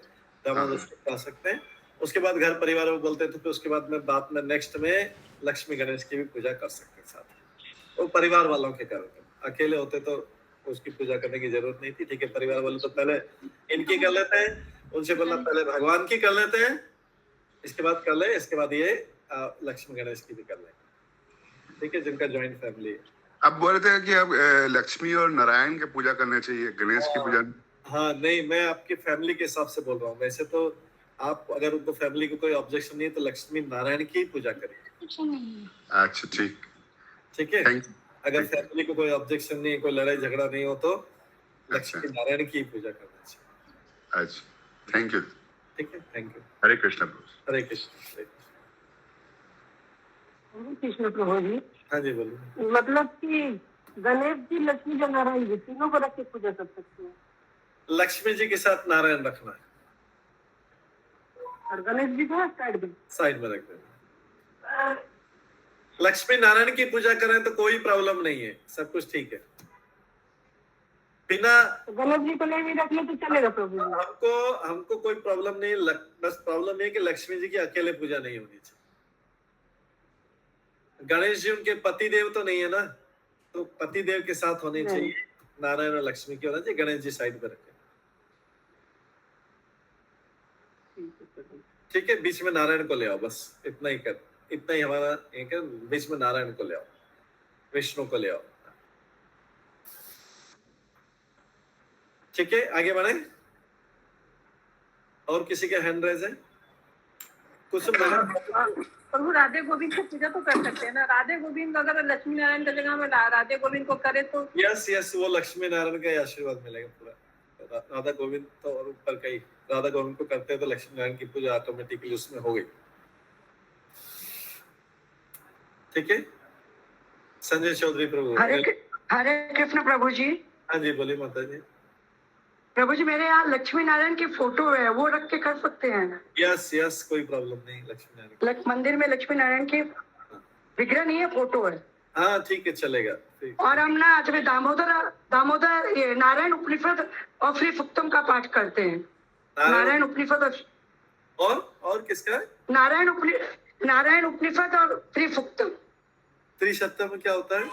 दामोदर अष्टकम गा सकते हैं। उसके बाद घर परिवार में बोलते थे, तो उसके बाद में बात में नेक्स्ट में लक्ष्मी गणेश की भी पूजा कर सकते हैं साथ। वो परिवार वालों के कारण, अकेले होते तो उसकी पूजा करने की जरूरत नहीं थी। ठीक है, परिवार वाले तो पहले इनकी कर लेते हैं, उनसे बोलना पहले भगवान की कर लेते हैं, इसके बाद कर ले, इसके बाद ये लक्ष्मी गणेश की भी कर ले। ठीक है, जिनका ज्वाइंट फैमिली है। अब बोल रहे थे कि अब लक्ष्मी और नारायण की पूजा करनी चाहिए, गणेश की पूजा। हाँ नहीं, मैं आपकी फैमिली के हिसाब से बोल रहा हूँ। वैसे तो आप अगर उनको फैमिली को कोई ऑब्जेक्शन नहीं है तो लक्ष्मी नारायण की पूजा करें। अच्छा, ठीक है। अगर फैमिली को कोई ऑब्जेक्शन नहीं है, कोई लड़ाई झगड़ा नहीं हो, तो लक्ष्मी नारायण की पूजा करना चाहिए। अच्छा, थैंक यू। ठीक है, थैंक यू। हरे कृष्ण प्रभु। हरे कृष्ण। कृष्ण प्रभु जी। हाँ जी, बोलिए। मतलब कि गणेश जी, लक्ष्मी जी, नारायण जी तीनों को रख के पूजा कर सकते हैं। लक्ष्मी जी के साथ नारायण रखना है, और गणेश जी को साइड में रख देना। लक्ष्मी नारायण की पूजा करें तो कोई प्रॉब्लम नहीं है, सब कुछ ठीक है। बिना गणेश जी को नहीं रख ले तो चलेगा प्रभु जी? हमको कोई प्रॉब्लम नहीं, बस प्रॉब्लम है कि लक्ष्मी जी की अकेले पूजा नहीं होनी चाहिए। गणेश जी उनके पति देव तो नहीं है ना, तो पति देव के साथ होनी चाहिए। नारायण और लक्ष्मी की होना चाहिए, गणेश जी साइड पे रखें। ठीक है, बीच में नारायण को ले आओ, बस इतना ही हमारा एक है, बीच में नारायण को ले आओ, विष्णु को ले आओ। ठीक है, आगे बढ़े। और किसी का हैंड रेज है? कुछ प्रभु राधे गोविंद को पूजा तो कर सकते हैं ना? राधे गोविंद अगर लक्ष्मी नारायण की जगह में राधे गोविंद को करे तो यस, वो लक्ष्मी नारायण का आशीर्वाद मिलेगा पूरा। राधा गोविंद तो और ऊपर का ही, राधा गोविंद को करते हैं तो लक्ष्मी नारायण की पूजा ऑटोमेटिकली उसमें हो गई। ठीक है, संजय चौधरी प्रभु। हरे कृष्ण प्रभु जी। हाँ जी, बोलिए माता जी। प्रभु जी, मेरे यहाँ लक्ष्मी नारायण की फोटो है, वो रख के कर सकते हैं? यस, कोई प्रॉब्लम नहीं। लक्ष्मी नारायण मंदिर में लक्ष्मी नारायण की विग्रह नहीं है, फोटो है। हाँ ठीक है, चलेगा। और हम ना दामोदर ये नारायण उपनिषद और श्री सुक्तम का पाठ करते हैं। नारायण उपनिषद और किसका? नारायण उपनिषद और त्रिसुक्तम। त्रिसप्तम में क्या होता है?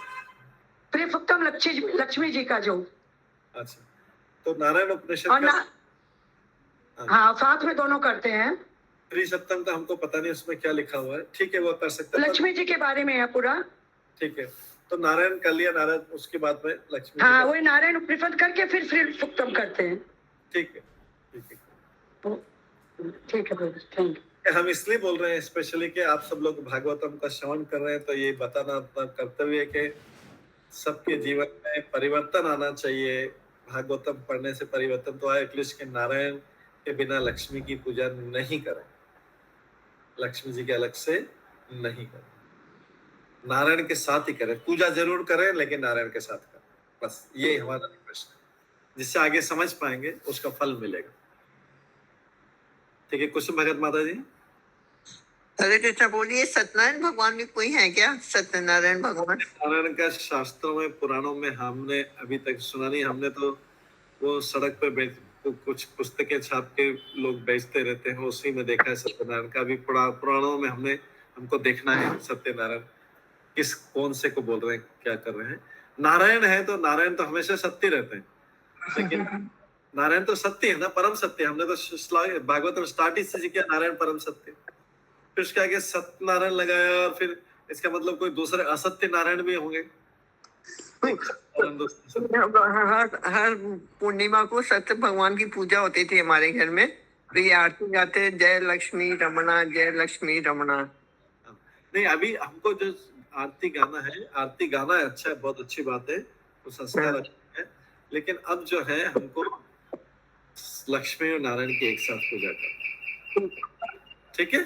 त्रिसुक्तम लक्ष्मी जी का जो। अच्छा, तो नारायण उपनिषद हाँ, साथ में दोनों करते हैं। त्रिसप्तम का हमको पता नहीं उसमें क्या लिखा हुआ है। ठीक है, वो कर सकते हैं। लक्ष्मी जी के बारे में है पूरा। ठीक है, तो नारायण कर लिया, नारायण उसके बाद में लक्ष्मी। हाँ, वही नारायण उपनिषद करके फिर सुक्तम करते हैं। ठीक है। Thank you. हम इसलिए बोल रहे हैं स्पेशली कि आप सब लोग भागवतम का श्रवण कर रहे हैं, तो ये बताना अपना कर्तव्य है कि सबके जीवन में परिवर्तन आना चाहिए। भागवतम पढ़ने से परिवर्तन तो आए, एटलीस्ट के नारायण के बिना लक्ष्मी की पूजा नहीं करें, लक्ष्मी जी के अलग से नहीं करें, नारायण के साथ ही करें। पूजा जरूर करें लेकिन नारायण के साथ करें, बस ये हमारा रिक्वेस्ट है, जिससे आगे समझ पाएंगे, उसका फल मिलेगा। ठीक है, कुसुम भगत माता जी। हरे कृष्णा। बोलिए, सत्यनारायण भगवान भी कोई है क्या? सत्यनारायण भगवान नारायण का शास्त्रों में, पुराणों में हमने अभी तक सुना नहीं। हमने तो वो सड़क पे कुछ पुस्तकें छाप के लोग बेचते रहते हैं, उसी में देखा है सत्यनारायण का। अभी पुराणों में हमको देखना है सत्यनारायण किस कौन से को बोल रहे हैं, क्या कर रहे हैं। नारायण है तो नारायण तो हमेशा सत्य रहते हैं, लेकिन नारायण तो सत्य है ना, परम सत्य। हमने तो भागवत में स्टार्ट से किया, नारायण परम सत्य। फिर उसके आगे सत्यनारायण लगाया, और फिर इसका मतलब कोई दूसरे असत्य नारायण भी होंगे। हर पूर्णिमा को सत्य भगवान की पूजा होती थी हमारे घर में, तो ये आरती गाते, जय लक्ष्मी रमणा, जय लक्ष्मी रमणा। नहीं, अभी हमको जो आरती गाना है, आरती गाना है, अच्छा है, बहुत अच्छी बात है, तो संस्कार अच्छा है। लेकिन अब जो है हमको लक्ष्मी और नारायण की एक साथ पूजा करना, ठीक है।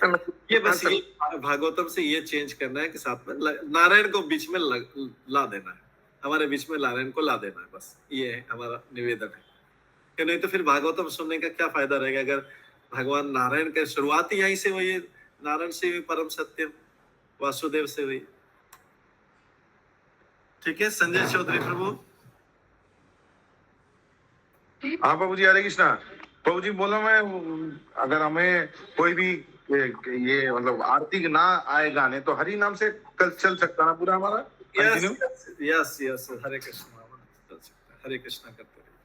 ये बस ये भागवतम से ये चेंज करना है कि साथ में नारायण को बीच में ला देना है, हमारे बीच में नारायण को ला देना है, बस ये है हमारा निवेदन है। कि नहीं तो फिर भागवतम सुनने का क्या फायदा रहेगा, अगर भगवान नारायण का शुरुआत ही यहीं से हुई, नारायण से हुई, परम सत्यम वासुदेव से हुई। ठीक है, संजय चौधरी प्रभु। हाँ प्रभु जी, हरे कृष्णा। प्रभु जी बोला, मैं अगर हमें कोई भी ये मतलब आरती ना आए गाने, तो हरि नाम से कल चल सकता ना पूरा हमारा? यस, हरे कृष्णा, हरे कृष्णा करते रहिए,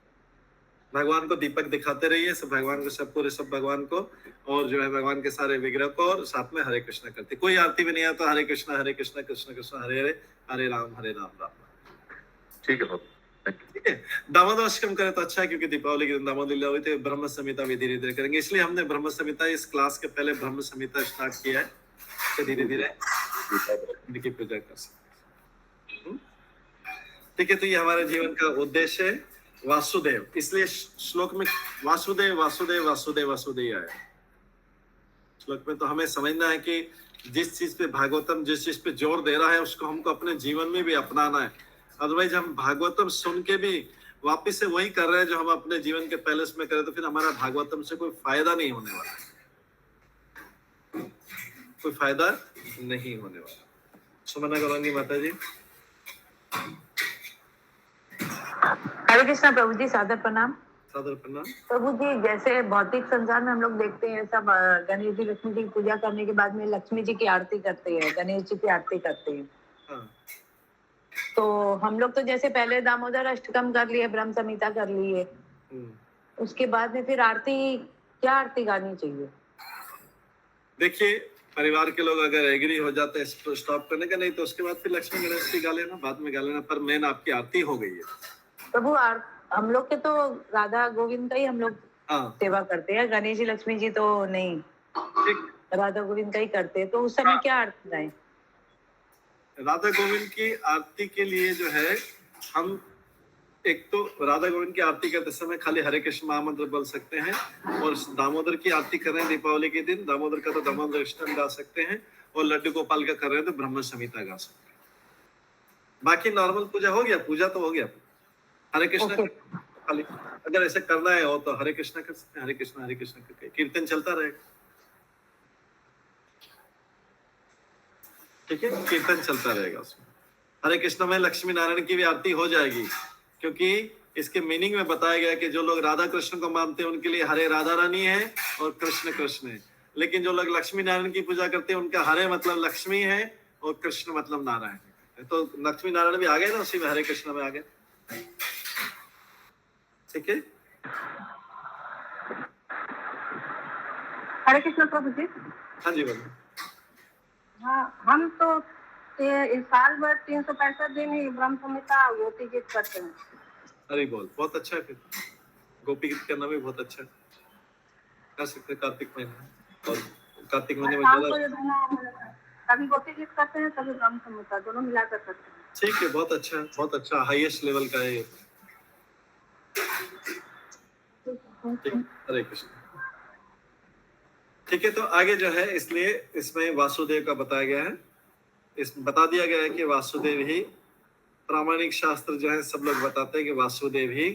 भगवान को दीपक दिखाते रहिए, सब भगवान को, सब पूरे सब भगवान को, और जो है भगवान के सारे विग्रह को, और साथ में हरे कृष्णा करते। कोई आरती भी नहीं आता, हरे कृष्णा कृष्ण कृष्ण हरे हरे, हरे राम राम राम। ठीक है प्रभु, ठीक है। दामोदर अष्टकम करे तो अच्छा है, क्योंकि दीपावली के दिन दामोदर लीला हुई थी। ब्रह्म संहिता भी धीरे धीरे करेंगे, इसलिए हमने ब्रह्म संहिता इस क्लास के पहले ब्रह्म संहिता स्टार्ट किया है, तो धीरे धीरे इनकी पूजा कर सकते। ठीक है, तो ये हमारे जीवन का उद्देश्य है, वासुदेव। इसलिए श्लोक में वासुदेव वासुदेव वासुदेव वासुदेव आया श्लोक में। तो हमें समझना है कि जिस चीज पे भागवतम जिस चीज पे जोर दे रहा है, उसको हमको अपने जीवन में भी अपनाना है। अदरवाइज हम भागवतम सुन के भी वापस से वही कर रहे हैं जो हम अपने जीवन के पहले में करें, तो फिर हमारा भागवतम से कोई फायदा नहीं होने वाला, कोई फायदा नहीं होने वाला। सुमना गौरंगी माता जी। हरे कृष्णा प्रभु जी, सादर प्रणाम। सादर प्रणाम प्रभु जी। जैसे भौतिक संसार में हम लोग देखते हैं सब गणेश जी लक्ष्मी जी की पूजा करने के बाद में लक्ष्मी जी की आरती करते हैं, गणेश जी की आरती करते हैं। हाँ। तो हम लोग तो जैसे पहले दामोदर अष्टकम कर लिए, ब्रह्म संहिता कर लिए, उसके बाद में फिर आरती, क्या आरती गानी चाहिए? देखिए, परिवार के लोग अगर एग्री हो जाते हैं स्टॉप करने का, नहीं तो उसके बाद फिर लक्ष्मी गणेश की गा लेना, बाद में गा लेना, पर मेन आपकी आरती हो गई है। प्रभु हम लोग के तो राधा गोविंद का ही हम लोग सेवा करते हैं, गणेश जी लक्ष्मी जी तो नहीं, राधा गोविंद का ही करते हैं। तो उस समय क्या आरती गाएं? राधा गोविंद की आरती के लिए जो है, हम एक तो राधा गोविंद की आरती करते समय खाली हरे कृष्ण महामंत्र बोल सकते हैं, और दामोदर की आरती कर रहे हैं दीपावली के दिन, दामोदर का तो दामोदर अष्टकम गा सकते हैं, और लड्डू गोपाल का कर रहे हैं तो ब्रह्म संहिता गा सकते हैं। बाकी नॉर्मल पूजा हो गया, पूजा तो हो गया। हरे कृष्ण खाली अगर ऐसे करना है हो तो हरे कृष्ण कर सकते हैं, हरे कृष्ण करके कीर्तन चलता रहेगा। ठीक है, कीर्तन चलता रहेगा उसमें। हरे कृष्ण में लक्ष्मी नारायण की भी आरती हो जाएगी, क्योंकि इसके मीनिंग में बताया गया कि जो लोग राधा कृष्ण को मानते हैं उनके लिए हरे राधा रानी है और कृष्ण कृष्ण है, लेकिन जो लोग लक्ष्मी नारायण की पूजा करते हैं उनका हरे मतलब लक्ष्मी है और कृष्ण मतलब नारायण है। तो लक्ष्मी नारायण भी आ गए ना, उसी में हरे कृष्ण में आ गए। ठीक है, हरे कृष्ण प्रभु जी। हाँ जी बोलो। हाँ, हम तो इस साल भर 365 दिन ही ब्रह्म संहिता गोपी गीत करते हैं। हरि बोल, बहुत अच्छा है। फिर गोपी गीत करना भी बहुत अच्छा है, कर सकते। कार्तिक महीना, और कार्तिक महीने में कभी गोपी गीत करते हैं, कभी ब्रह्म संहिता, दोनों मिलाकर करते हैं। ठीक है, बहुत अच्छा हाईएस्ट लेवल का है। हरे कृष्ण। ठीक है, तो आगे जो है, इसलिए इसमें वासुदेव का बताया गया है, बता दिया गया है कि वासुदेव ही प्रामाणिक शास्त्र जो है सब लोग बताते हैं कि वासुदेव ही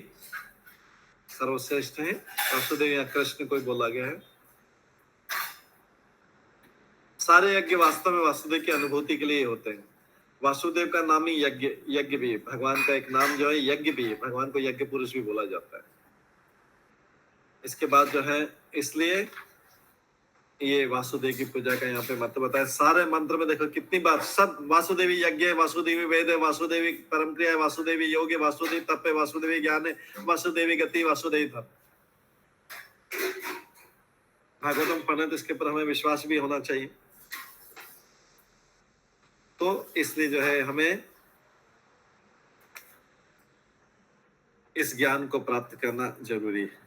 सर्वश्रेष्ठ है। वासुदेव या कृष्ण को बोला गया है। सारे यज्ञ वास्तव में वासुदेव की अनुभूति के लिए होते हैं। वासुदेव का नाम ही यज्ञ भी है। भगवान का एक नाम जो है यज्ञ भी है। भगवान को यज्ञ पुरुष भी बोला जाता है। इसके बाद जो है, इसलिए ये वासुदेव की पूजा का यहाँ पे महत्व बताया। सारे मंत्र में देखो कितनी बार सब वासुदेवी यज्ञ है, वासुदेवी वेद है, वासुदेवी परम क्रिया है, वासुदेवी योग है, वासुदेव तप है, वासुदेवी ज्ञान है, वासुदेवी गति, वासुदेवी धर्म। भागवतम पढ़ने तो इसके ऊपर हमें विश्वास भी होना चाहिए। तो इसलिए जो है हमें इस ज्ञान को प्राप्त करना जरूरी है,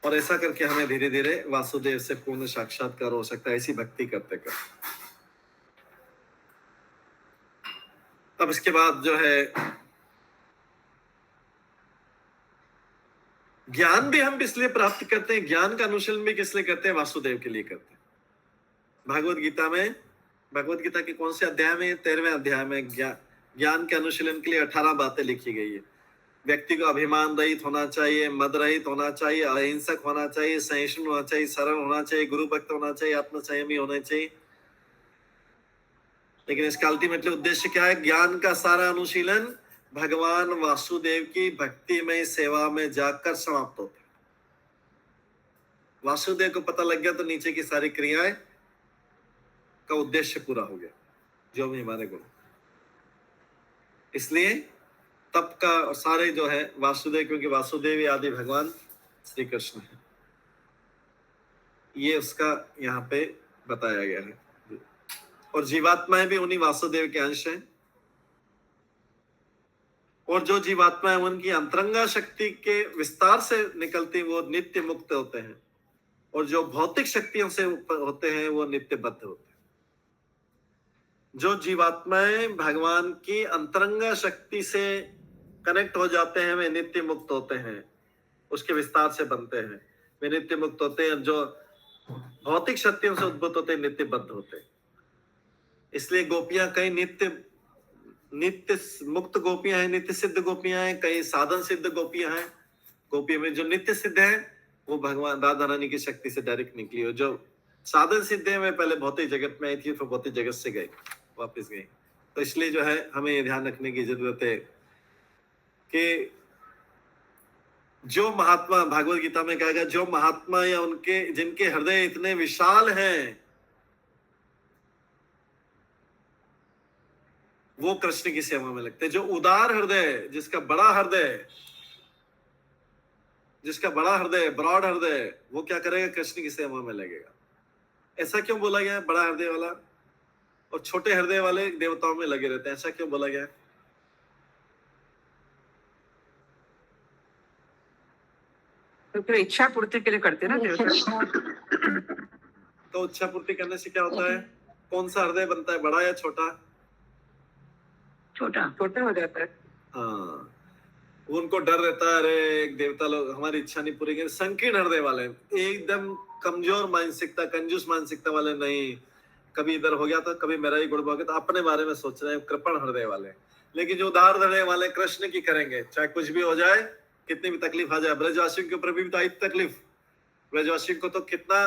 और ऐसा करके हमें धीरे धीरे वासुदेव से पूर्ण साक्षात्कार हो सकता है, ऐसी भक्ति करते कर। अब इसके बाद जो है, ज्ञान भी हम इसलिए प्राप्त करते हैं, ज्ञान का अनुशीलन भी किस लिए करते हैं? वासुदेव के लिए करते हैं। भागवत गीता के कौन से अध्याय में? 13वें अध्याय में ज्ञान के अनुशीलन के लिए 18 बातें लिखी गई है। व्यक्ति को अभिमान रहित होना चाहिए, मद रहित होना चाहिए, अहिंसक होना चाहिए, सहिष्णु होना चाहिए, सरल होना चाहिए, गुरु भक्त होना चाहिए, आत्मसंयमी होना चाहिए। लेकिन इसका अल्टीमेटली उद्देश्य क्या है? ज्ञान का सारा अनुशीलन भगवान वासुदेव की भक्तिमय सेवा में जाकर समाप्त होता है। वासुदेव को पता लग गया तो नीचे की सारी क्रियाएं का उद्देश्य पूरा हो गया, जो भी हमारे गुण। इसलिए तप का सारे जो है वासुदेव, क्योंकि वासुदेव आदि भगवान श्री कृष्ण है, ये उसका यहाँ पे बताया गया है। और जीवात्माएं भी उन्हीं वासुदेव के अंश हैं। और जो जीवात्मा है उनकी अंतरंगा शक्ति के विस्तार से निकलती वो नित्य मुक्त होते हैं, और जो भौतिक शक्तियों से होते हैं वो नित्य बद्ध होते हैं। जो जीवात्माएं भगवान की अंतरंगा शक्ति से कनेक्ट हो जाते हैं वे नित्य मुक्त होते हैं, उसके विस्तार से बनते हैं, वे नित्य मुक्त होते हैं। जो भौतिक शक्तियों से उद्भूत होते हैं नित्य बद्ध होते हैं। इसलिए गोपियां कई नित्य मुक्त गोपियां हैं, नित्य सिद्ध गोपियां हैं, कई साधन सिद्ध गोपियां हैं। गोपियों में जो नित्य सिद्ध है वो भगवान राधा रानी की शक्ति से डायरेक्ट निकली हो। जो साधन सिद्ध है वे पहले भौतिक जगत में आई थी, फिर भौतिक जगत से गए, वापस गए। तो इसलिए जो है हमें ये ध्यान रखने की जरूरत है कि जो महात्मा, भागवत गीता में कहा गया, जो महात्मा या उनके जिनके हृदय इतने विशाल हैं वो कृष्ण की सेवा में लगते हैं। जो उदार हृदय, जिसका बड़ा हृदय, ब्रॉड हृदय, वो क्या करेगा? कृष्ण की सेवा में लगेगा। ऐसा क्यों बोला गया है? बड़ा हृदय वाला और छोटे हृदय वाले देवताओं में लगे रहते हैं, ऐसा क्यों बोला गया है? तो इच्छा पूर्ति के लिए करते हैं ना देवता। तो इच्छा पूर्ति करने से क्या होता है? कौन सा हृदय बनता है, बड़ा या छोटा? छोटा हो जाता है। हाँ, उनको डर रहता है, अरे एक देवता लोग हमारी इच्छा नहीं पूरी करेंगे। संकीर्ण हृदय वाले, एकदम कमजोर मानसिकता, कंजूस मानसिकता वाले नहीं, कभी इधर हो गया था, कभी मेरा ही गुड़ हो गया, तो अपने बारे में सोच रहे हैं, कृपण हृदय वाले। लेकिन जो उदार हृदय वाले कृष्ण की करेंगे, चाहे कुछ भी हो जाए, कितनी भी तकलीफ आ जाए। ब्रजवासियों के ऊपर भी तो आई तकलीफ। ब्रजवासियों को तो कितना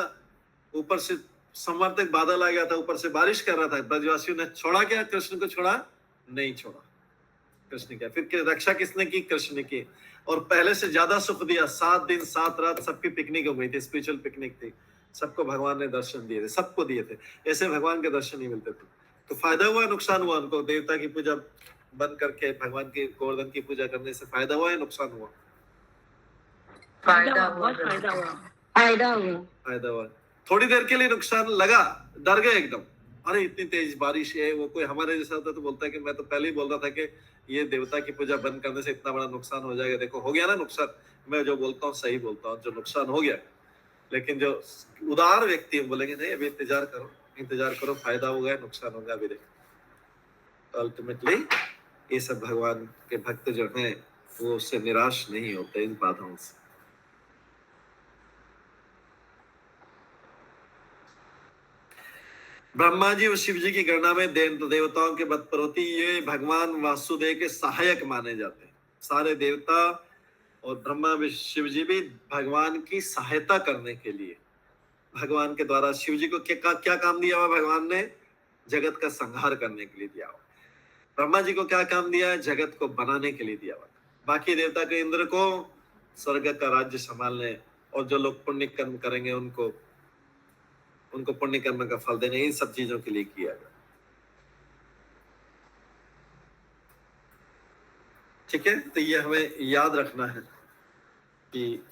ऊपर से संवर्तक बादल आ गया था, ऊपर से बारिश कर रहा था, ब्रजवासियों ने छोड़ा क्या? कृष्ण को छोड़ा नहीं, छोड़ा कृष्ण क्या। फिर रक्षा किसने की? कृष्ण की। और पहले से ज्यादा सुख दिया। 7 दिन 7 रात सबकी पिकनिक हो गई थी, स्पिरिचुअल पिकनिक थी। सबको भगवान ने दर्शन दिए थे, सबको दिए थे। ऐसे भगवान के दर्शन नहीं मिलते थे। तो फायदा हुआ, नुकसान हुआ? उनको देवता की पूजा बंद करके भगवान की गोवर्धन की पूजा करने से फायदा हुआ या नुकसान हुआ? फायदा हुआ। थोड़ी देर के लिए नुकसान लगा, डर गए एकदम, अरे इतनी तेज बारिश है। वो कोई हमारे जैसा होता तो बोलता है कि मैं तो पहले ही बोल रहा था कि ये देवता की पूजा बंद करने से इतना बड़ा नुकसान हो जाएगा। देखो हो गया ना नुकसान। मैं जो बोलता हूँ सही बोलता हूँ, जो नुकसान हो गया। लेकिन जो उदार व्यक्ति बोलेंगे नहीं, अभी इंतजार करो, फायदा होगा नुकसान होगा, अभी देखो। अल्टीमेटली ये सब भगवान के भक्त जो हैं वो उससे निराश नहीं होते इन बाधाओं से। ब्रह्मा जी और शिव जी की गणना में देवताओं के बतपरोती ये भगवान वासुदेव के सहायक माने जाते हैं। सारे देवता और ब्रह्मा शिव जी भी भगवान की सहायता करने के लिए, भगवान के द्वारा शिव जी को क्या काम दिया हुआ भगवान ने? जगत का संहार करने के लिए दिया हुआ। ब्रह्मा जी को क्या काम दिया है? जगत को बनाने के लिए दिया हुआ। बाकी देवता के इंद्र को स्वर्ग का राज्य संभालने, और जो लोग पुण्य कर्म करेंगे उनको पुण्य कर्म का फल देने, इन सब चीजों के लिए किया गया। ठीक है, तो ये हमें याद रखना है कि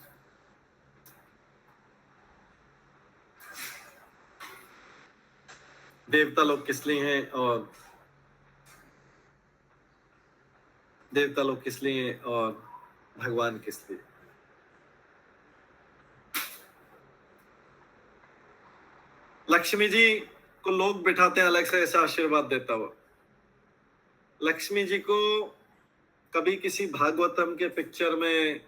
देवता लोग किस लिए हैं और भगवान किस लिए। लक्ष्मी जी को लोग बिठाते हैं अलग से ऐसा आशीर्वाद देता हुआ। लक्ष्मी जी को कभी किसी भागवतम के पिक्चर में,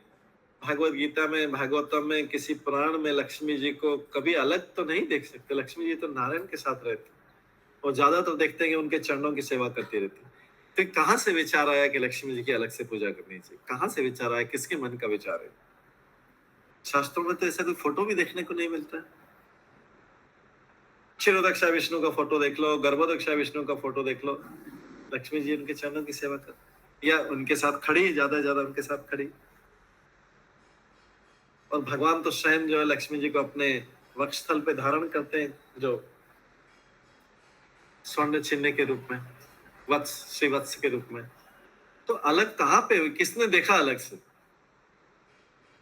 भागवत गीता में, भागवतम में, किसी पुराण में लक्ष्मी जी को कभी अलग तो नहीं देख सकते। लक्ष्मी जी तो नारायण के साथ रहते और ज्यादातर देखते हैं कि उनके चरणों की सेवा करती रहती। तो कहाँ से विचार आया कि लक्ष्मी जी की अलग से पूजा करनी चाहिए? कहाँ से विचार आया? किसके मन का विचार है? शास्त्रों में तो ऐसा कोई फोटो भी देखने को नहीं मिलता है। क्षीरोदक्षा विष्णु का फोटो देख लो, गर्भोदक्षा विष्णु का फोटो देख लो, लक्ष्मी जी उनके चरणों की सेवा कर, या उनके साथ खड़ी, ज्यादा से ज्यादा उनके साथ खड़ी। और भगवान तो स्वयं जो है लक्ष्मी जी को अपने वक्षस्थल पे धारण करते हैं, जो स्वर्ण चिन्ह के रूप में, वत्स, श्री वत्स के रूप में। तो अलग कहाँ पे हुई? किसने देखा अलग से?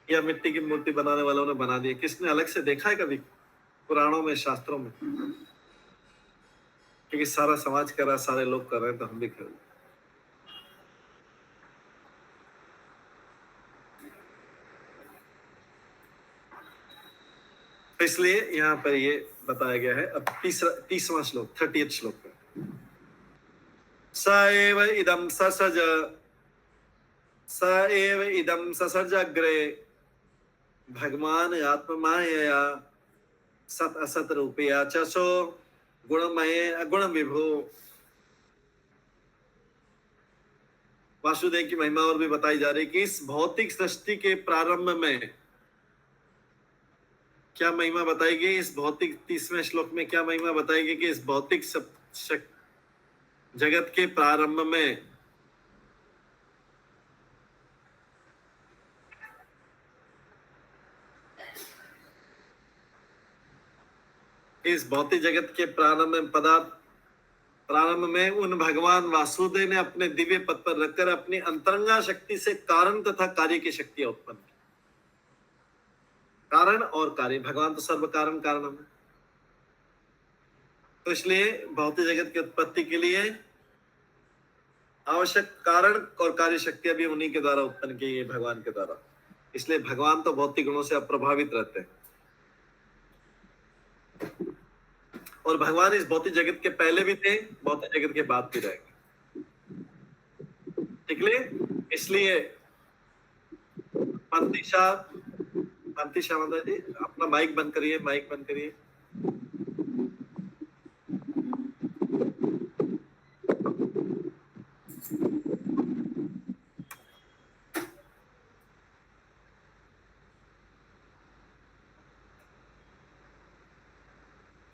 या मिट्टी की मूर्ति बनाने वालों ने बना दी? किसने अलग से देखा है कभी पुराणों में, शास्त्रों में? क्योंकि सारा समाज कर रहा है, सारे लोग कर रहे हैं, तो हम भी कर रहे हैं। तो इसलिए यहाँ पर ये बताया गया है। अब 30वां श्लोक, 30th श्लोक पे, स एव इदं ससर्ज अग्रे भगवान आत्ममायया सत असत रूपया चसो गुणमय अगुण विभो। वासुदेव की महिमा और भी बताई जा रही कि इस भौतिक सृष्टि के प्रारंभ में क्या महिमा बताएगी? इस भौतिक 30वें श्लोक में क्या महिमा बताएगी कि इस भौतिक जगत के प्रारंभ में प्रारंभ में उन भगवान वासुदेव ने अपने दिव्य पद पर रखकर अपनी अंतरंगा शक्ति से कारण तथा कार्य की शक्तियां उत्पन्न की। कारण और कार्य, भगवान तो सर्व कारण कारणम है। तो इसलिए भौतिक जगत की उत्पत्ति के लिए आवश्यक कारण और कार्य शक्तियां भी उन्हीं के द्वारा उत्पन्न की गई, भगवान के द्वारा। इसलिए भगवान तो भौतिक गुणों से अप्रभावित रहते हैं, और भगवान इस भौतिक जगत के पहले भी थे, भौतिक जगत के बाद भी रहेंगे। इसलिए माता जी अपना माइक बंद करिए, माइक बंद करिए।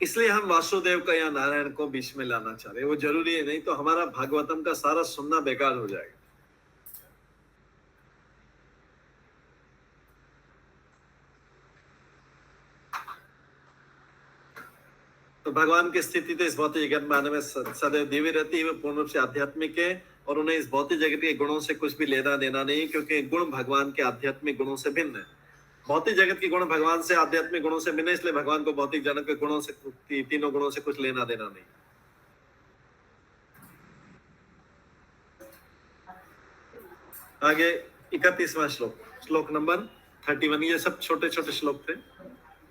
इसलिए हम वासुदेव का या नारायण को बीच में लाना चाह रहे हैं। वो जरूरी है, नहीं तो हमारा भागवतम का सारा सुनना बेकार हो जाएगा। तो भगवान की स्थिति तो इस भौतिक जगत में आने में सदैव दिव्य रहती है। वे पूर्ण रूप से आध्यात्मिक है और उन्हें इस भौतिक जगत के गुणों से कुछ भी लेना देना नहीं, क्योंकि गुण भगवान के आध्यात्मिक गुणों से भिन्न है। भौतिक जगत के गुण भगवान से आध्यात्मिक गुणों से भिन्न है, इसलिए भगवान को भौतिक जगत के गुणों से, तीनों गुणों से कुछ लेना देना नहीं। आगे 31वां श्लोक, श्लोक नंबर 31। ये सब छोटे छोटे श्लोक थे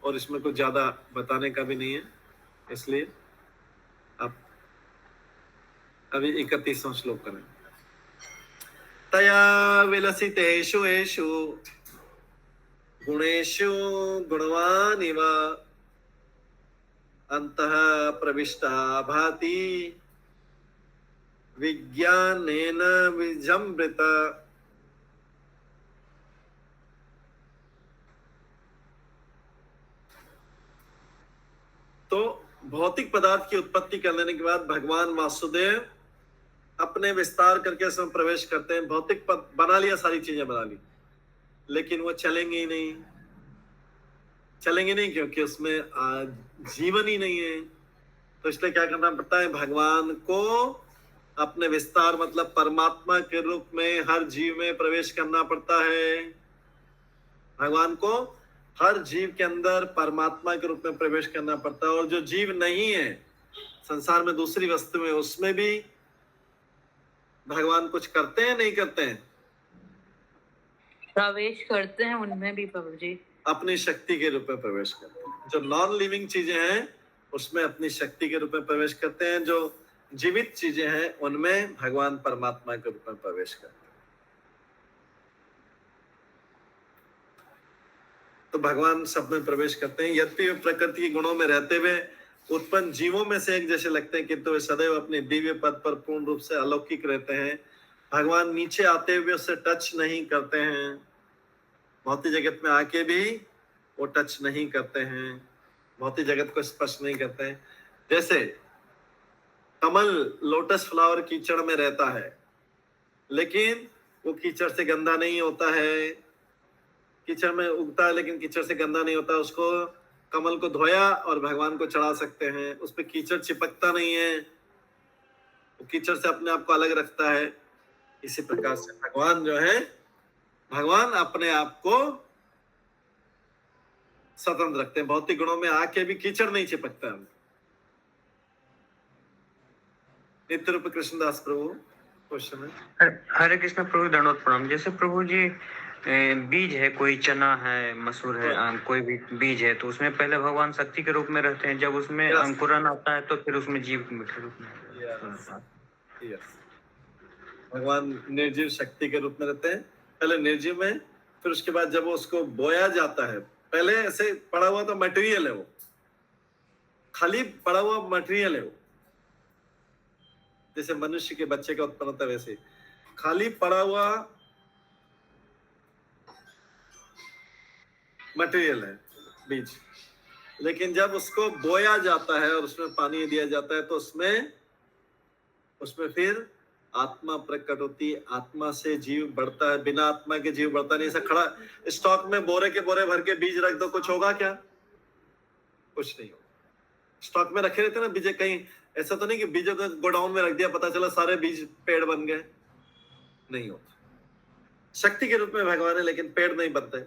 और इसमें कुछ ज्यादा बताने का भी नहीं है, इसलिए अब अभी 31वां श्लोक करें। तया विलसितेषु येषु गुणेषु गुणवानिव अंतः प्रविष्टा भाति विज्ञानेन विजृंभित। तो भौतिक पदार्थ की उत्पत्ति कर लेने के बाद भगवान वासुदेव अपने विस्तार करके उसमें प्रवेश करते हैं। भौतिक पद बना लिया, सारी चीजें बना ली, लेकिन वो चलेंगे ही नहीं। चलेंगे नहीं क्योंकि उसमें जीवन ही नहीं है। तो इसलिए क्या करना पड़ता है, भगवान को अपने विस्तार मतलब परमात्मा के रूप में हर जीव में प्रवेश करना पड़ता है। भगवान को हर जीव के अंदर परमात्मा के रूप में प्रवेश करना पड़ता है। और जो जीव नहीं है संसार में, दूसरी वस्तु में, उसमें भी भगवान कुछ करते हैं नहीं करते हैं? प्रवेश करते हैं उनमें भी प्रभु जी, अपनी शक्ति के रूप में प्रवेश करते हैं। जो नॉन लिविंग चीजें हैं उसमें अपनी शक्ति के रूप में प्रवेश करते हैं। जो जीवित चीजें हैं उनमें भगवान परमात्मा के रूप में प्रवेश करते हैं। तो भगवान सब में प्रवेश करते हैं। यद्यपि वे प्रकृति के गुणों में रहते हुए उत्पन्न जीवों में से एक जैसे लगते हैं, किंतु वे सदैव अपने दिव्य पद पर पूर्ण रूप से अलौकिक रहते हैं। भगवान नीचे आते हुए उससे टच नहीं करते हैं। भौतिक जगत में आके भी वो टच नहीं करते हैं, भौतिक जगत को स्पर्श नहीं करते हैं। जैसे कमल लोटस फ्लावर कीचड़ में रहता है, लेकिन वो कीचड़ से गंदा नहीं होता है। कीचड़ में उगता है लेकिन कीचड़ से गंदा नहीं होता। उसको कमल को धोया और भगवान को चढ़ा सकते हैं, उस पर कीचड़ चिपकता नहीं है, वो कीचड़ से अपने आप को अलग रखता है। इसी प्रकार से भगवान जो है, भगवान अपने आप को स्वतंत्र रखते हैं। भौतिक गुणों में आके भी कीचड़ नहीं चिपकता है। नित्य रूप कृष्णदास प्रभु क्वेश्चन है। हरे कृष्ण प्रभु, दंडवत प्रणाम। जैसे प्रभु जी बीज है, कोई चना है, मसूर है, कोई भी बीज है, तो उसमें पहले भगवान शक्ति के रूप में रहते हैं। जब उसमें अंकुरन आता है तो फिर उसमें जीव के रूप में भगवान निर्जीव शक्ति के रूप में रहते हैं। पहले निर्जीव में, फिर उसके बाद जब उसको बोया जाता है, पहले ऐसे पड़ा हुआ तो मटेरियल है, वो खाली पड़ा हुआ मटेरियल है। वो जैसे मनुष्य के बच्चे का उत्पन्न होता है वैसे खाली पड़ा हुआ मटेरियल है बीज। लेकिन जब उसको बोया जाता है और उसमें पानी दिया जाता है तो उसमें फिर आत्मा प्रकट होती है। आत्मा से जीव बढ़ता है, बिना आत्मा के जीव बढ़ता नहीं। ऐसा खड़ा स्टॉक में बोरे के बोरे भर के बीज रख दो, कुछ होगा क्या? कुछ नहीं होगा। स्टॉक में रखे रहते ना बीज, कहीं ऐसा तो नहीं कि बीजों को गोडाउन में रख दिया, पता चला सारे बीज पेड़ बन गए, नहीं होता। शक्ति के रूप में भगवान है लेकिन पेड़ नहीं बनते।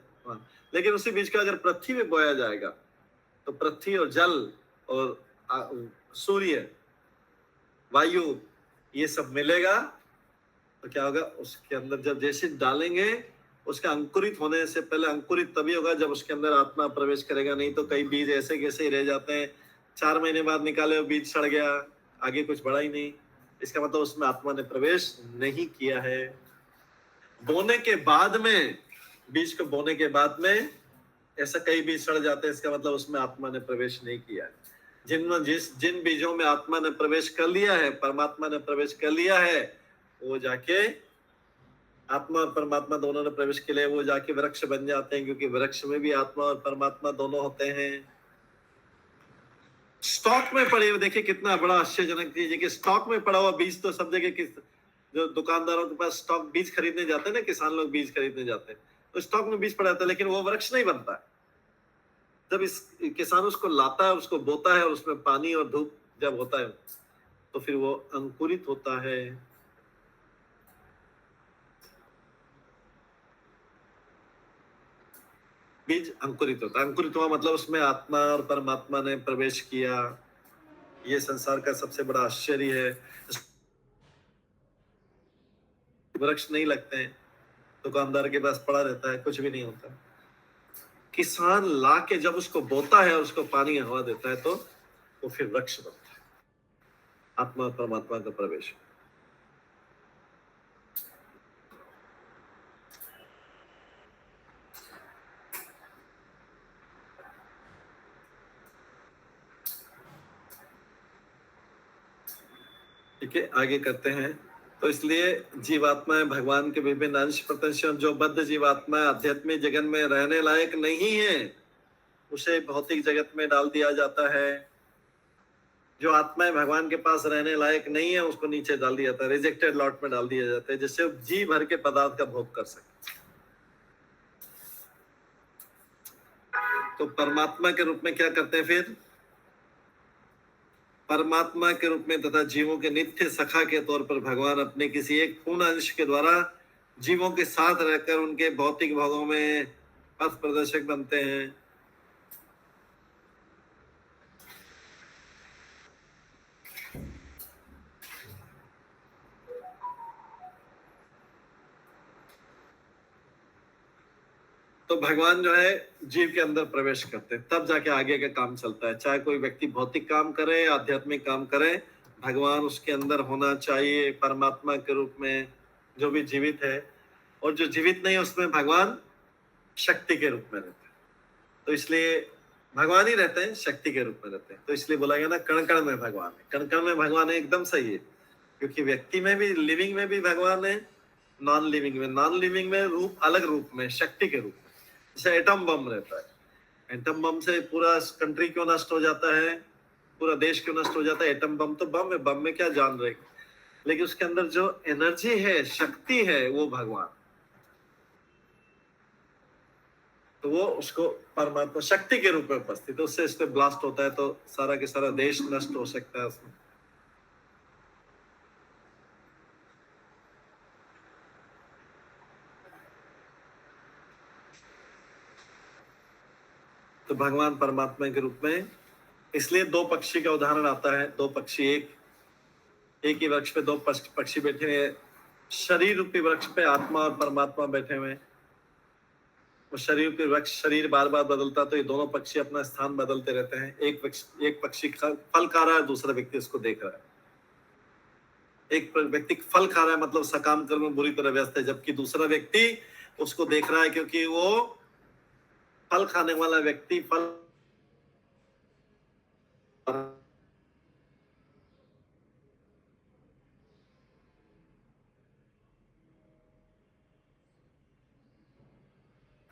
लेकिन उसी बीज का अगर पृथ्वी में बोया जाएगा तो पृथ्वी और जल और सूर्य, वायु, ये सब मिलेगा तो क्या होगा, उसके अंदर जब जैसे डालेंगे उसका अंकुरित होने से पहले, अंकुरित तभी होगा जब उसके अंदर आत्मा प्रवेश करेगा। नहीं तो कई बीज ऐसे कैसे ही रह जाते हैं, 4 महीने बाद निकाले बीज सड़ गया, आगे कुछ बढ़ा ही नहीं। इसका मतलब उसमें आत्मा ने प्रवेश नहीं किया है। बोने के बाद में, बीज को बोने के बाद में ऐसा कई बीज सड़ जाते हैं, इसका मतलब उसमें आत्मा ने प्रवेश नहीं किया है। जिन बीजों में आत्मा ने प्रवेश कर लिया है, परमात्मा ने प्रवेश कर लिया है, वो जाके आत्मा और परमात्मा दोनों ने प्रवेश के लिए वो जाके वृक्ष बन जाते हैं, क्योंकि वृक्ष में भी आत्मा और परमात्मा दोनों होते हैं। स्टॉक में पड़े हुए, देखिए कितना बड़ा आश्चर्यजनक चीज है कि स्टॉक में पड़ा हुआ बीज तो सब जगह, जो दुकानदारों के पास स्टॉक बीज खरीदने जाते हैं ना, किसान लोग बीज खरीदने जाते हैं तो स्टॉक में बीज पड़ा रहता है, लेकिन वो वृक्ष नहीं बनता है। जब इस किसान उसको लाता है, उसको बोता है और उसमें पानी और धूप जब होता है तो फिर वो अंकुरित होता है। बीज अंकुरित होता है। अंकुरित हुआ मतलब उसमें आत्मा और परमात्मा ने प्रवेश किया। ये संसार का सबसे बड़ा आश्चर्य है। वृक्ष नहीं लगते हैं, दुकानदार के पास पड़ा रहता है, कुछ भी नहीं होता। किसान ला के जब उसको बोता है और उसको पानी हवा देता है तो वो फिर वृक्ष बनता है। आत्मा और परमात्मा का प्रवेश। ठीक है, आगे करते हैं। तो इसलिए जीवात्माएं भगवान के विभिन्न अंश प्रत्यंश, जो बद्ध जीवात्मा आध्यात्मिक जगत में रहने लायक नहीं है उसे भौतिक जगत में डाल दिया जाता है। जो आत्माएं भगवान के पास रहने लायक नहीं है उसको नीचे डाल दिया जाता है, रिजेक्टेड लॉट में डाल दिया जाता है, जिससे जी भर के पदार्थ का भोग कर सके। तो परमात्मा के रूप में क्या करते हैं फिर? परमात्मा के रूप में तथा जीवों के नित्य सखा के तौर पर भगवान अपने किसी एक पूर्ण अंश के द्वारा जीवों के साथ रहकर उनके भौतिक भोगों में पथ प्रदर्शक बनते हैं। तो भगवान जो है जीव के अंदर प्रवेश करते हैं, तब जाके आगे का काम चलता है। चाहे कोई व्यक्ति भौतिक काम करे, आध्यात्मिक काम करे, भगवान उसके अंदर होना चाहिए परमात्मा के रूप में, जो भी जीवित है। और जो जीवित नहीं है उसमें भगवान शक्ति के रूप में रहते हैं। तो इसलिए भगवान ही रहते हैं, शक्ति के रूप में रहते हैं। तो इसलिए बोला गया ना, कण कण में भगवान है। कण कण में भगवान है, एकदम सही है, क्योंकि व्यक्ति में भी, लिविंग में भी भगवान है, नॉन लिविंग में रूप, अलग रूप में, शक्ति के रूप में। जैसे एटम बम रहता है, एटम बम से पूरा कंट्री क्यों नष्ट हो जाता है, पूरा देश क्यों नष्ट हो जाता है? एटम बम तो बम है, बम में क्या जान रहेगी, लेकिन उसके अंदर जो एनर्जी है, शक्ति है, वो भगवान। तो वो उसको परमात्मा शक्ति के रूप में उपस्थित है। उससे इस पे ब्लास्ट होता है तो सारा के सारा देश नष्ट हो सकता है उसमें। तो भगवान परमात्मा के रूप में, इसलिए दो पक्षी का उदाहरण आता है। दो पक्षी, एक ही वृक्ष पे दो पक्षी बैठे हुए, शरीर रूपी वृक्ष पे आत्मा और परमात्मा बैठे हुए। वो शरीर रूपी वृक्ष, शरीर बार बार बदलता, तो ये दोनों पक्षी अपना स्थान बदलते रहते हैं। एक पक्षी फल खा रहा है, दूसरा व्यक्ति उसको देख रहा है। एक व्यक्ति फल खा रहा है मतलब सकाम कर्म में बुरी तरह व्यस्त है, जबकि दूसरा व्यक्ति उसको देख रहा है, क्योंकि वो फल खाने वाला व्यक्ति फल,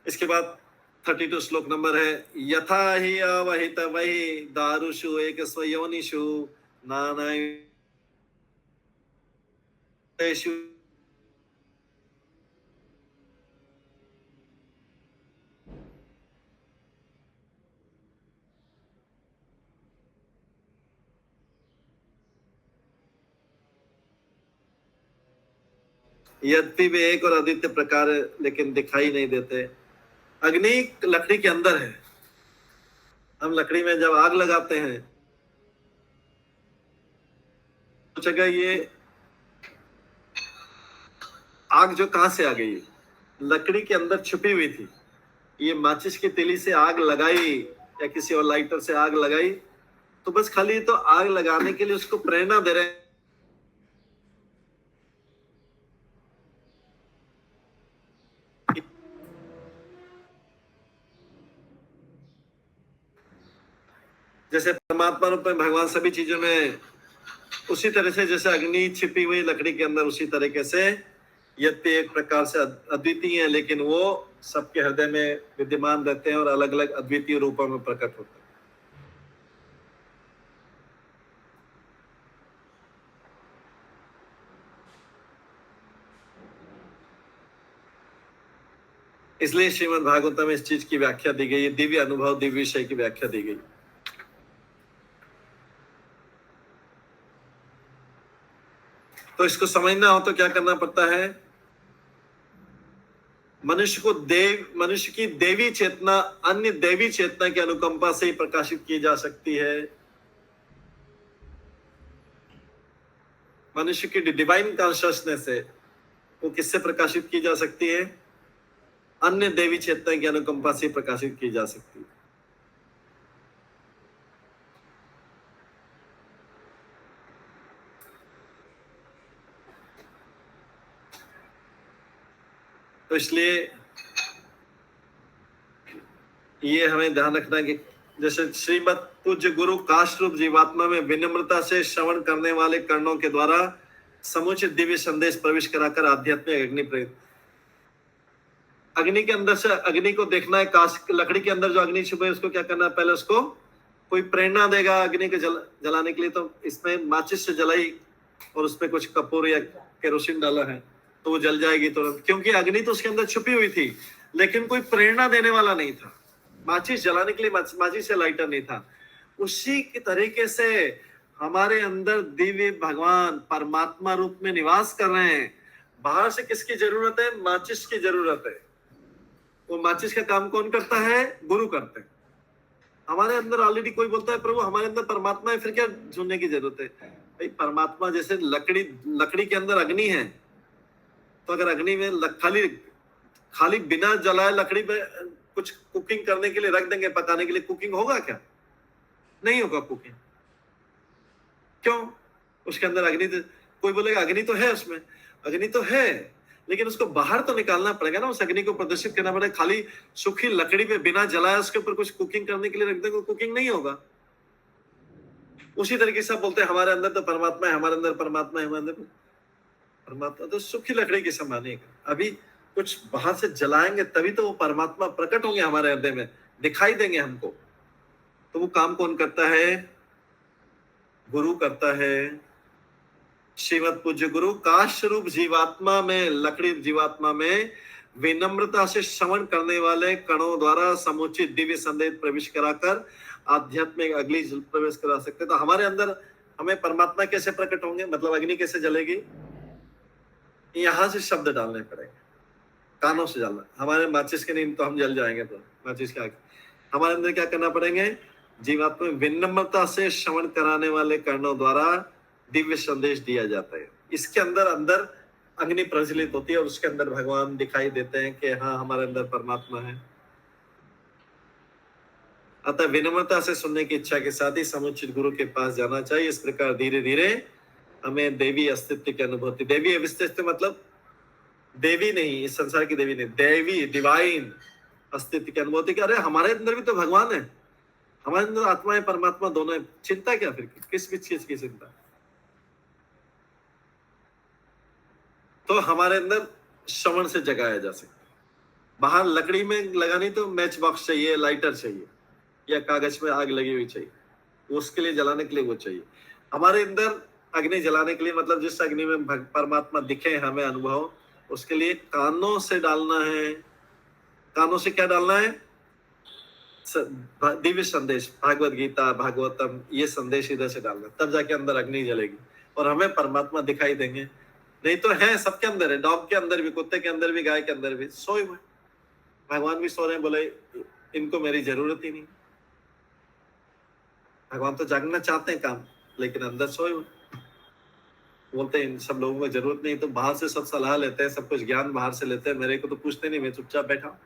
इसके बाद 32 श्लोक नंबर है, यथा हि अवहित वही दारुषु एक स्वयोनिषु नानायुषु यद्यपि वे एक और आदित्य प्रकार लेकिन दिखाई नहीं देते। अग्नि लकड़ी के अंदर है। हम लकड़ी में जब आग लगाते हैं तो जगह ये आग जो कहां से आ गई, लकड़ी के अंदर छुपी हुई थी। ये माचिस की तीली से आग लगाई या किसी और लाइटर से आग लगाई तो बस खाली तो आग लगाने के लिए उसको प्रेरणा दे रहे हैं। जैसे परमात्मा रूप में भगवान सभी चीजों में, उसी तरह से जैसे अग्नि छिपी हुई लकड़ी के अंदर, उसी तरीके से यद्यपि एक प्रकार से अद्वितीय है, लेकिन वो सबके हृदय में विद्यमान रहते हैं और अलग अलग अद्वितीय रूपों में प्रकट होते हैं। इसलिए श्रीमद् भागवतम में इस चीज की व्याख्या दी गई है, दिव्य अनुभव, दिव्य विषय की व्याख्या दी गई। तो इसको समझना हो तो क्या करना पड़ता है? मनुष्य की देवी चेतना अन्य देवी चेतना की अनुकंपा से ही प्रकाशित की जा सकती है। मनुष्य की डिवाइन कॉन्शियसनेस है, वो किससे प्रकाशित की जा सकती है? अन्य देवी चेतना की अनुकंपा से प्रकाशित की जा सकती है। तो इसलिए ये हमें ध्यान रखना कि जैसे श्रीमद पूज्य गुरु काश रूप जीवात्मा में विनम्रता से श्रवण करने वाले कर्णों के द्वारा समुचित दिव्य संदेश प्रवेश कराकर आध्यात्मिक अग्नि प्रेरित। अग्नि के अंदर से अग्नि को देखना है, काश लकड़ी के अंदर जो अग्नि छुपे है उसको क्या करना है, पहले उसको कोई प्रेरणा देगा अग्नि को जलाने के लिए, तो इसमें माचिस से जलाई और उसमें कुछ कपूर या केरोसिन डाला है तो वो जल जाएगी तुरंत, क्योंकि अग्नि तो उसके अंदर छुपी हुई थी लेकिन कोई प्रेरणा देने वाला नहीं था, माचिस जलाने के लिए माचिस से लाइटर नहीं था। उसी के तरीके से हमारे अंदर दिव्य भगवान परमात्मा रूप में निवास कर रहे हैं। बाहर से किसकी जरूरत है, माचिस की जरूरत है। वो माचिस का काम कौन करता है, गुरु करते हैं। हमारे अंदर ऑलरेडी कोई बोलता है प्रभु हमारे अंदर परमात्मा है, फिर क्या ढूंढने की जरूरत है। भाई परमात्मा जैसे लकड़ी के अंदर अग्नि है, तो अगर अग्नि में खाली बिना जलाए लकड़ी पे कुछ कुकिंग करने के लिए रख देंगे, पकाने के लिए, कुकिंग होगा क्या, नहीं होगा कुकिंग। क्यों, उसके अंदर अग्नि, कोई बोलेगा अग्नि तो है, उसमें अग्नि तो है लेकिन उसको बाहर तो निकालना पड़ेगा ना, उस अग्नि को प्रदर्शित करना पड़ेगा। खाली सूखी लकड़ी पे बिना जलाए उसके ऊपर कुछ कुकिंग करने के लिए रख देंगे, कुकिंग नहीं होगा। उसी तरीके से बोलते हैं हमारे अंदर तो परमात्मा है, हमारे अंदर परमात्मा है, हमारे अंदर परमात्मा तो सूखी लकड़ी के समान है। अभी कुछ बाहर से जलाएंगे तभी तो वो परमात्मा प्रकट होंगे हमारे हृदय में, दिखाई देंगे हमको। तो वो काम कौन करता है, गुरु करता है। श्रीमद पूज्य गुरु काश रूप जीवात्मा में, लकड़ी जीवात्मा में विनम्रता से श्रवण करने वाले कणों द्वारा समुचित दिव्य संदेश प्रवेश कराकर आध्यात्मिक अग्नि प्रवेश करा सकते। तो हमारे अंदर हमें परमात्मा कैसे प्रकट होंगे, मतलब अग्नि कैसे जलेगी, यहां से शब्द डालने पड़ेंगे, कानों से डालना। हमारे माचिस के नहीं तो हम जल जाएंगे, तो माचिस के आगे हमारे अंदर क्या करना पड़ेंगे, जीवात्मा में विनम्रता से श्रवण कराने वाले कर्णों द्वारा दिव्य संदेश दिया जाता है। इसके अंदर अग्नि प्रज्वलित होती है और उसके अंदर भगवान दिखाई देते हैं कि हाँ हमारे अंदर परमात्मा है। अतः विनम्रता से सुनने की इच्छा के साथ ही समुचित गुरु के पास जाना चाहिए। इस प्रकार धीरे धीरे हमें देवी अस्तित्व की अनुभूति, देवी अस्तित्व मतलब देवी नहीं, इस संसार की देवी नहीं, देवी डिवाइन अस्तित्व की अनुभूति। क्या, अरे हमारे अंदर भी तो भगवान है, हमारे अंदर आत्मा है परमात्मा दोनों है, चिंता क्या फिर, किस भी चीज की चिंता। तो हमारे अंदर श्रवण से जगाया जा सकता है। बाहर लकड़ी में लगानी तो मैच बॉक्स चाहिए, लाइटर चाहिए, या कागज में आग लगी हुई चाहिए, उसके लिए जलाने के लिए वो चाहिए। हमारे अंदर अग्नि जलाने के लिए, मतलब जिस अग्नि में परमात्मा दिखे हमें अनुभव, उसके लिए कानों से डालना है। कानों से क्या डालना है, दिव्य संदेश, भागवत गीता, भागवतम, ये संदेश इधर से डालना, तब जाके अंदर अग्नि जलेगी और हमें परमात्मा दिखाई देंगे। नहीं तो है सबके अंदर है, डॉग के अंदर भी, कुत्ते के अंदर भी, गाय के अंदर भी, सोए हुए भगवान भी सो रहे हैं, बोले इनको मेरी जरूरत ही नहीं। भगवान तो जागना चाहते हैं काम, लेकिन अंदर सोए हुए, बोलते हैं इन सब लोगों को जरूरत नहीं। तो बाहर से सब सलाह लेते हैं, सब कुछ ज्ञान बाहर से लेते हैं, मेरे को तो पूछते नहीं, मैं चुपचाप बैठा।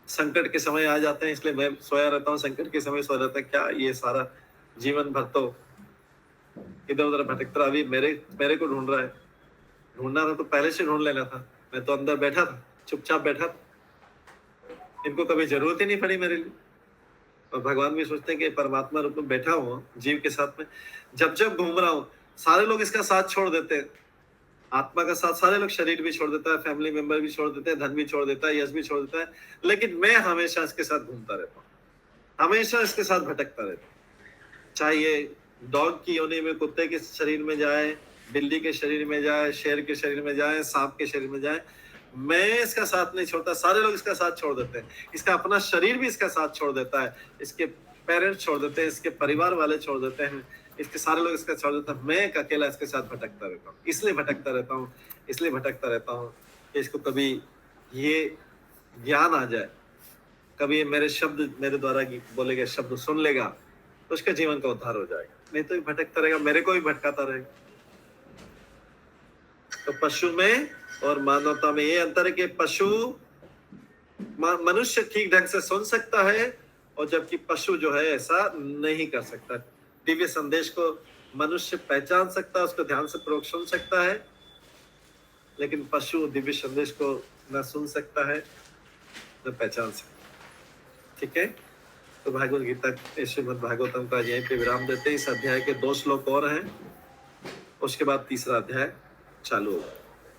संकट के समय आ जाते हैं इसलिए मैं सोया रहता हूँ, संकट के समय सो रहता है। क्या ये सारा जीवन भर तो इधर उधर भटकता, अभी मेरे को ढूंढ रहा है। ढूंढना था तो पहले से ढूंढ लेना था, मैं तो अंदर बैठा था, चुपचाप बैठा था, इनको कभी जरूरत ही नहीं पड़ी मेरे लिए। और भगवान भी सोचते हैं कि परमात्मा रूप में बैठा हुआ जीव के साथ में, जब जब घूम रहा हूँ सारे लोग इसका साथ छोड़ देते हैं, आत्मा का साथ सारे लोग, शरीर भी छोड़ देता है, फैमिली मेंबर भी छोड़ देते हैं, धन भी छोड़ देता है, यश भी छोड़ देता है, लेकिन मैं हमेशा इसके साथ घूमता रहता हूँ, हमेशा इसके साथ भटकता रहता हूँ। चाहे ये डॉग की योनि में कुत्ते के शरीर में जाए, बिल्ली के शरीर में जाए, शेर के शरीर में जाए, सांप के शरीर में जाए, मैं इसका साथ नहीं छोड़ता। सारे लोग इसका साथ छोड़ देते हैं, इसका अपना शरीर भी इसका साथ छोड़ देता है, इसके पेरेंट्स छोड़ देते हैं, इसके परिवार वाले छोड़ देते हैं, इसके सारे लोग इसका छोड़ देते हैं। मैं एक अकेला इसके साथ भटकता रहता हूँ, इसलिए भटकता रहता हूँ कि इसको कभी ये ज्ञान आ जाए, कभी ये मेरे शब्द, मेरे द्वारा बोले गए शब्द सुन लेगा तो उसके जीवन का उद्धार हो जाएगा। नहीं तो भटकता रहेगा, मेरे को भी भटकाता रहेगा। तो पशु में और मानवता में ये अंतर है कि पशु, मनुष्य ठीक ढंग से सुन सकता है और जबकि पशु जो है ऐसा नहीं कर सकता। दिव्य संदेश को मनुष्य पहचान सकता है, उसको ध्यान से पूर्वक सुन सकता है, लेकिन पशु दिव्य संदेश को न सुन सकता है न पहचान सकता। ठीक है, तो भागवत गीता श्रीमद् भागवतम का यहीं पे विराम देते हैं। इस अध्याय के 2 श्लोक और हैं, उसके बाद तीसरा अध्याय चालू होगा।